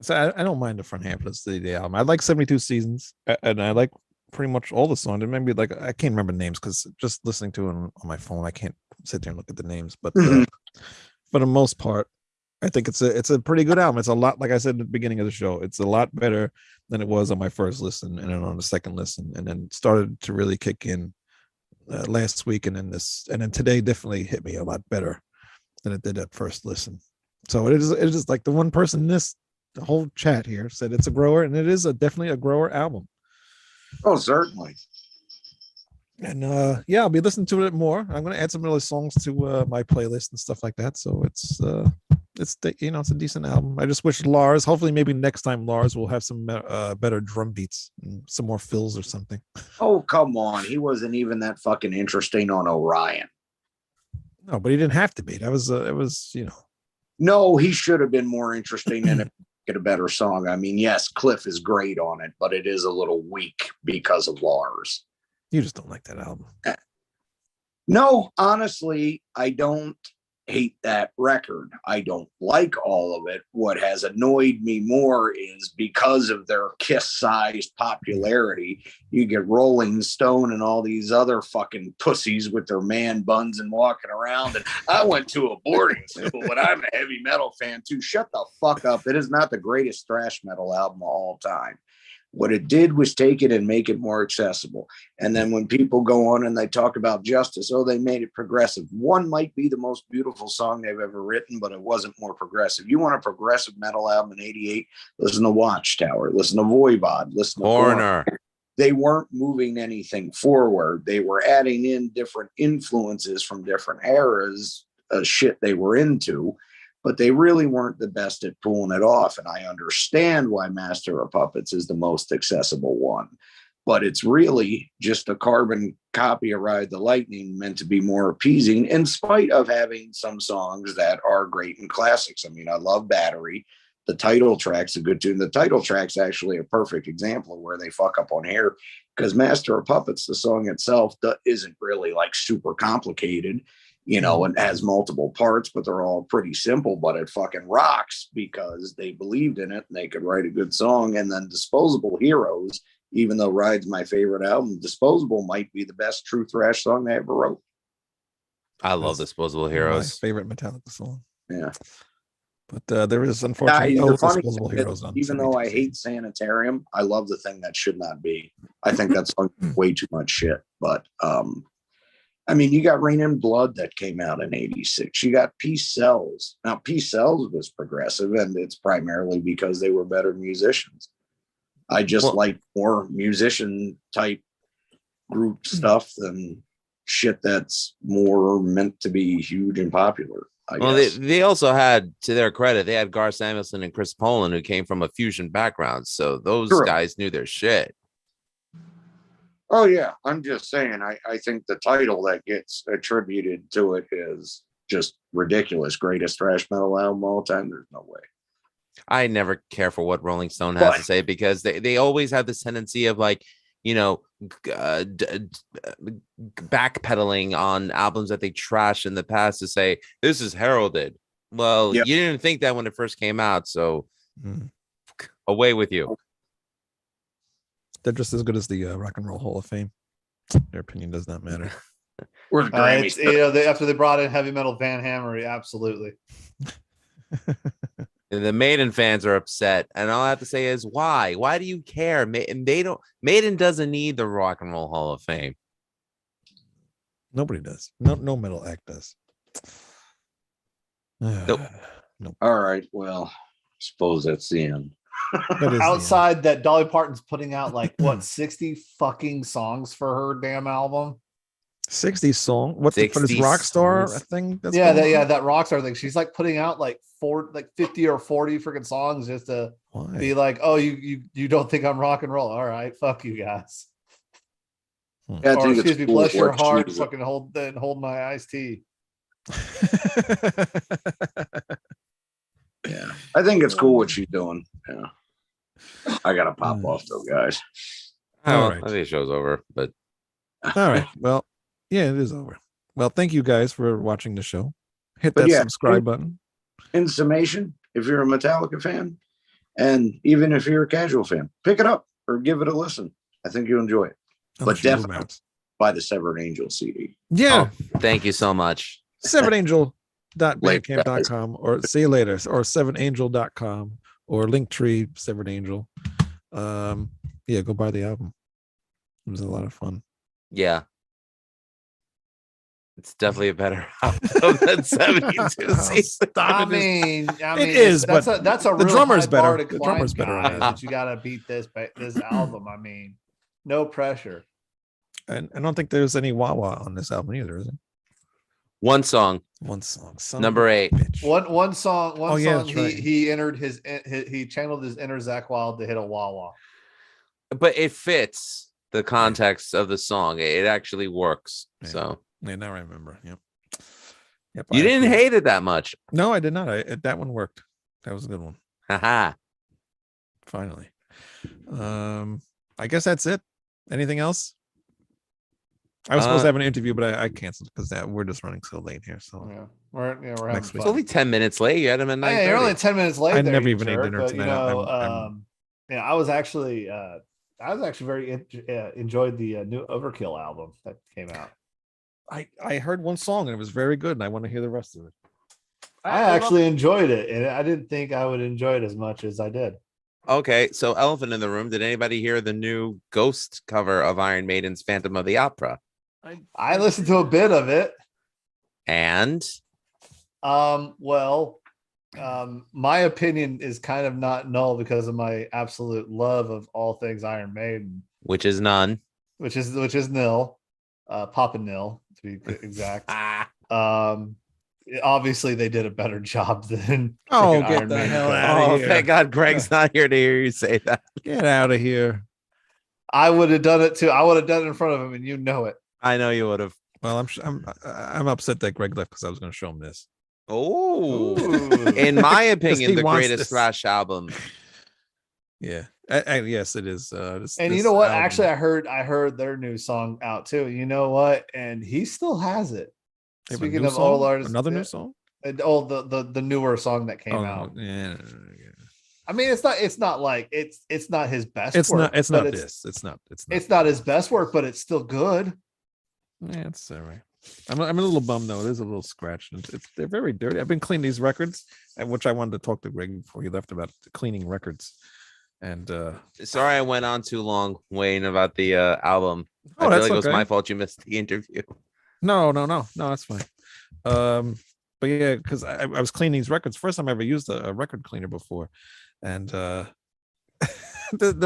So I don't mind the front half of the album. I like 72 Seasons, and I like pretty much all the songs. And maybe like I can't remember names because just listening to it on my phone, I can't sit there and look at the names. But for the most part, I think it's a pretty good album. It's a lot, like I said at the beginning of the show, it's a lot better than it was on my first listen, and then on the second listen, and then started to really kick in last week, and then today definitely hit me a lot better than it did at first listen. So it is like the one person in the whole chat here said it's a grower, and it is definitely a grower album. Oh, certainly. And I'll be listening to it more. I'm going to add some other songs to my playlist and stuff like that. So it's a decent album. I just wish hopefully maybe next time Lars will have some better drum beats and some more fills or something. Oh, come on. He wasn't even that fucking interesting on Orion. No, but he didn't have to be. That was it was. No, he should have been more interesting and get a better song. I mean, yes, Cliff is great on it, but it is a little weak because of Lars. You just don't like that album. No, honestly, I don't. hate that record. I don't like all of it. What has annoyed me more is because of their Kiss-sized popularity, you get Rolling Stone and all these other fucking pussies with their man buns and walking around. And I went to a boarding school, but I'm a heavy metal fan too. Shut the fuck up. It is not the greatest thrash metal album of all time. What it did was take it and make it more accessible. And then when people go on and they talk about Justice, oh, they made it progressive. One might be the most beautiful song they've ever written, but it wasn't more progressive. You want a progressive metal album in 88? Listen to Watchtower, listen to Voivod, listen to Foreigner. They weren't moving anything forward. They were adding in different influences from different eras of shit they were into, but they really weren't the best at pulling it off. And I understand why Master of Puppets is the most accessible one, but it's really just a carbon copy of Ride the Lightning meant to be more appeasing, in spite of having some songs that are great and classics. I mean, I love Battery. The title track's a good tune. The title track's actually a perfect example of where they fuck up on here, because Master of Puppets, the song itself, isn't really like super complicated, you know, and has multiple parts, but they're all pretty simple, but it fucking rocks because they believed in it and they could write a good song. And then Disposable Heroes, even though Ride's my favorite album, Disposable might be the best true thrash song they ever wrote. I love Disposable My Heroes. favorite Metallica song. Yeah. But there is unfortunately no the funny Disposable thing is, Heroes on. even though I 72. hate Sanitarium, I love the thing that should not be. I think that's way too much shit. But I mean, you got Rain and Blood that came out in 86. You got Peace Sells. Now, Peace Sells was progressive, and it's primarily because they were better musicians. I just like more musician type group stuff than shit that's more meant to be huge and popular. I guess. They also had, to their credit, they had Gar Samuelson and Chris Poland, who came from a fusion background. So those guys knew their shit. Oh, yeah. I'm just saying, I think the title that gets attributed to it is just ridiculous. Greatest thrash metal album of all time. There's no way. I never care for what Rolling Stone has to say, because they always have this tendency of, like, you know, backpedaling on albums that they trashed in the past to say this is heralded. Well, you didn't think that when it first came out, so away with you. They're just as good as the Rock and Roll Hall of Fame. Their opinion does not matter. We're the Grammys. You know, after they brought in heavy metal Van Hammer, absolutely. The Maiden fans are upset, and all I have to say is, why? Why do you care? Maiden doesn't need the Rock and Roll Hall of Fame. Nobody does. No metal act does. Nope. All right. Well, I suppose that's the end. Outside that, Dolly Parton's putting out like what 60 fucking songs for her damn album. 60 song. What's the for this 60 Rockstar songs. thing? That's That Rockstar thing. She's like putting out like 50 or 40 freaking songs just to be like, oh, you don't think I'm rock and roll? All right, fuck you guys. Yeah, Or excuse me, bless your heart, she's- fucking hold my iced tea. Yeah, I think it's cool what she's doing. Yeah, I gotta pop off though, guys. All All right. right, I think the show's over, but All right. Well, yeah, it is over. Well, thank you guys for watching the show. Hit But that yeah, subscribe button. In summation, if you're a Metallica fan, and even if you're a casual fan, pick it up or give it a listen. I think you'll enjoy it. But definitely buy the Severed Angel CD. Yeah. thank you so much. severedangel.bandcamp.com or see you later, or sevenangel.com or Linktree Severed Angel. Yeah, go buy the album. It was a lot of fun. Yeah. It's definitely a better album than 72 seasons. I mean, it is, that's but that's a the real drummer's high bar better. to The climb, drummer's better on guys, that. that you gotta beat this album. I mean, no pressure. And I don't think there's any wah-wah on this album either, is it? One song. One song. Number 8. One song. Oh, yeah, song. that's right. He channeled his inner Zach Wild to hit a wah wah. But it fits the context of the song. It actually works. Yeah. So Yeah, now I remember. Yep. you didn't hate it that much. No, I did not. That one worked. That was a good one. Haha. Finally. I guess that's it. Anything else? I was supposed to have an interview, but I canceled because we're just running so late here. So We're having Next week. It's fun. only 10 minutes late. You had him at 9:30. Hey, you're only 10 minutes late. I there, never you even ate jerk, dinner but, tonight. You know, I'm- yeah, I was actually very enjoyed the new Overkill album that came out. I heard one song and it was very good, and I want to hear the rest of it. I actually enjoyed it, and I didn't think I would enjoy it as much as I did. Okay, so elephant in the room. Did anybody hear the new Ghost cover of Iron Maiden's Phantom of the Opera? I listened to a bit of it. And Well, my opinion is kind of not null because of my absolute love of all things Iron Maiden, which is none. which is nil, Papa Nil to be exact. Obviously they did a better job than Oh, freaking get Iron the Maiden hell could. out of Oh, here. thank God Greg's not here to hear you say that. Get out of here. I would have done it too. I would have done it in front of him, and you know it. I know you would have. Well, I'm upset that Greg left because I was going to show him this. Oh, Ooh. in my opinion, he the wants greatest this. thrash album. Yeah, yes, it is. And you know what? Actually, I heard their new song out too. You know what? And he still has it. Speaking of old artists, another new song. The newer song that came out. Yeah. I mean, it's not like it's not his best. It's work, not. It's but not this. It's not. It's not his best work, but it's still good. Yeah, it's all right. I'm a little bummed though. It is a little scratched. They're very dirty. I've been cleaning these records, and which I wanted to talk to Greg before he left about cleaning records. And Sorry, I went on too long, Wayne, about the album. Oh, I feel that's like it was okay. my fault you missed the interview. no, that's fine. But yeah, because I was cleaning these records. First time I ever used a record cleaner before, and the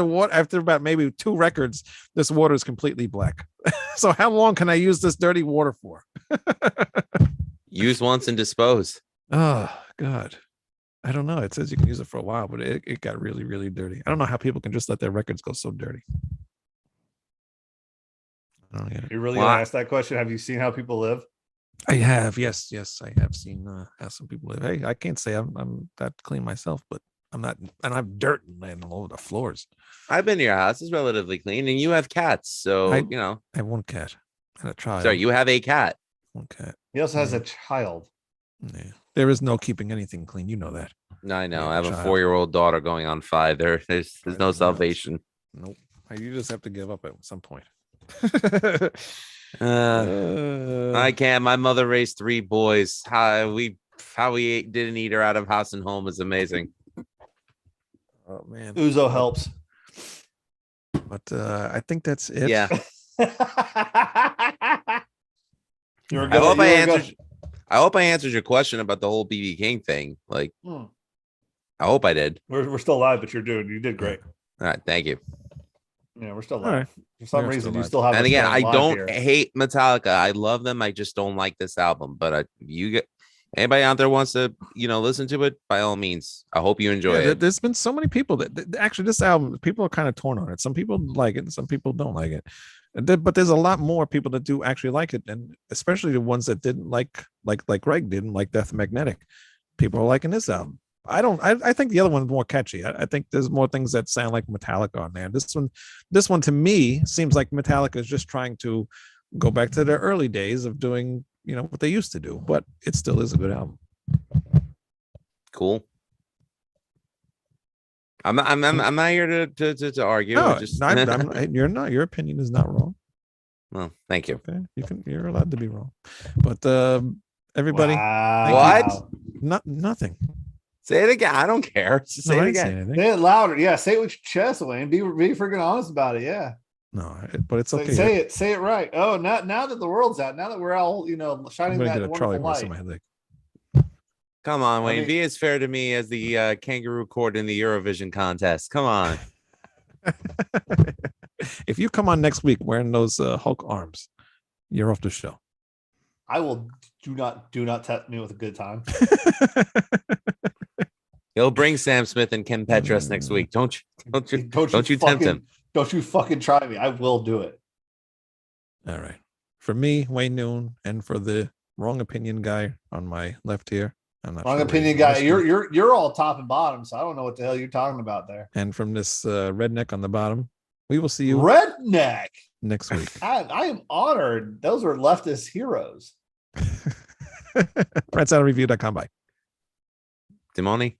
water after about maybe 2 records, this water is completely black. So how long can I use this dirty water for? Use once and dispose. Oh God, I don't know. It says you can use it for a while, but it got really, really dirty. I don't know how people can just let their records go so dirty. I don't get it. You really Well, gonna ask that question? Have you seen how people live? I have, yes, I have seen how some people live. Hey, I can't say I'm that clean myself, but I'm not, and I have dirt laying all over the floors. I've been to your house. It's relatively clean, and you have cats, so I you have one cat and a child. Sorry, you have a cat. One cat. He also has Yeah. a child. Yeah. There is no keeping anything clean. You know that. I know. Yeah, I have a child. 4-year-old daughter going on 5. There's no salvation. Nope. You just have to give up at some point. I can't. My mother raised 3 boys. How we didn't eat her out of house and home is amazing. Oh man. Uzo helps. But I think that's it. Yeah. You were I good. hope You I were answered. good. I hope I answered your question about the whole BB King thing. Like, Hmm. I hope I did. We're still live, but you did great. All right, thank you. Yeah, we're still All live. right. For some We're reason, still you live. still have. And us again, going I live don't here. hate Metallica. I love them. I just don't like this album. But anybody out there wants to, listen to it, by all means. I hope you enjoy it. There's been so many people that actually this album, people are kind of torn on it. Some people like it, and some people don't like it. But there's a lot more people that do actually like it, and especially the ones that didn't like Greg didn't like Death Magnetic. People are liking this album. I think the other one's more catchy. I think there's more things that sound like Metallica on there. This one to me seems like Metallica is just trying to go back to their early days of doing, what they used to do, but it still is a good album. Cool. I'm not here to argue. No, Just you're not. Your opinion is not wrong. well, thank you. Okay, you're allowed to be wrong, but everybody, Wow. What? Nothing. Say it again. I don't care. Just say No, I it didn't say again. anything. Say it louder. Yeah, say it with your chest, Wayne. Be freaking honest about it. Yeah. No, but it's okay. Say it right. Oh, now that the world's out, now that we're all I'm shining gonna that get a trolley wonderful horse in light. my leg. Come on, Wayne. mean- Be as fair to me as the kangaroo court in the Eurovision contest. Come on. If you come on next week wearing those Hulk arms, you're off the show. I will do not tempt me with a good time. He'll bring Sam Smith and Ken Petras next week. Don't you tempt him. Don't you fucking try me. I will do it. All right. For me, Wayne Noon, and for the wrong opinion guy on my left here, I'm not Wrong sure where opinion he's guy. listening. You're all top and bottom, so I don't know what the hell you're talking about there. And from this redneck on the bottom, we will see you. Redneck. next week. I am honored. Those are leftist heroes. PrinceOutReview.com. Bye. Timoni.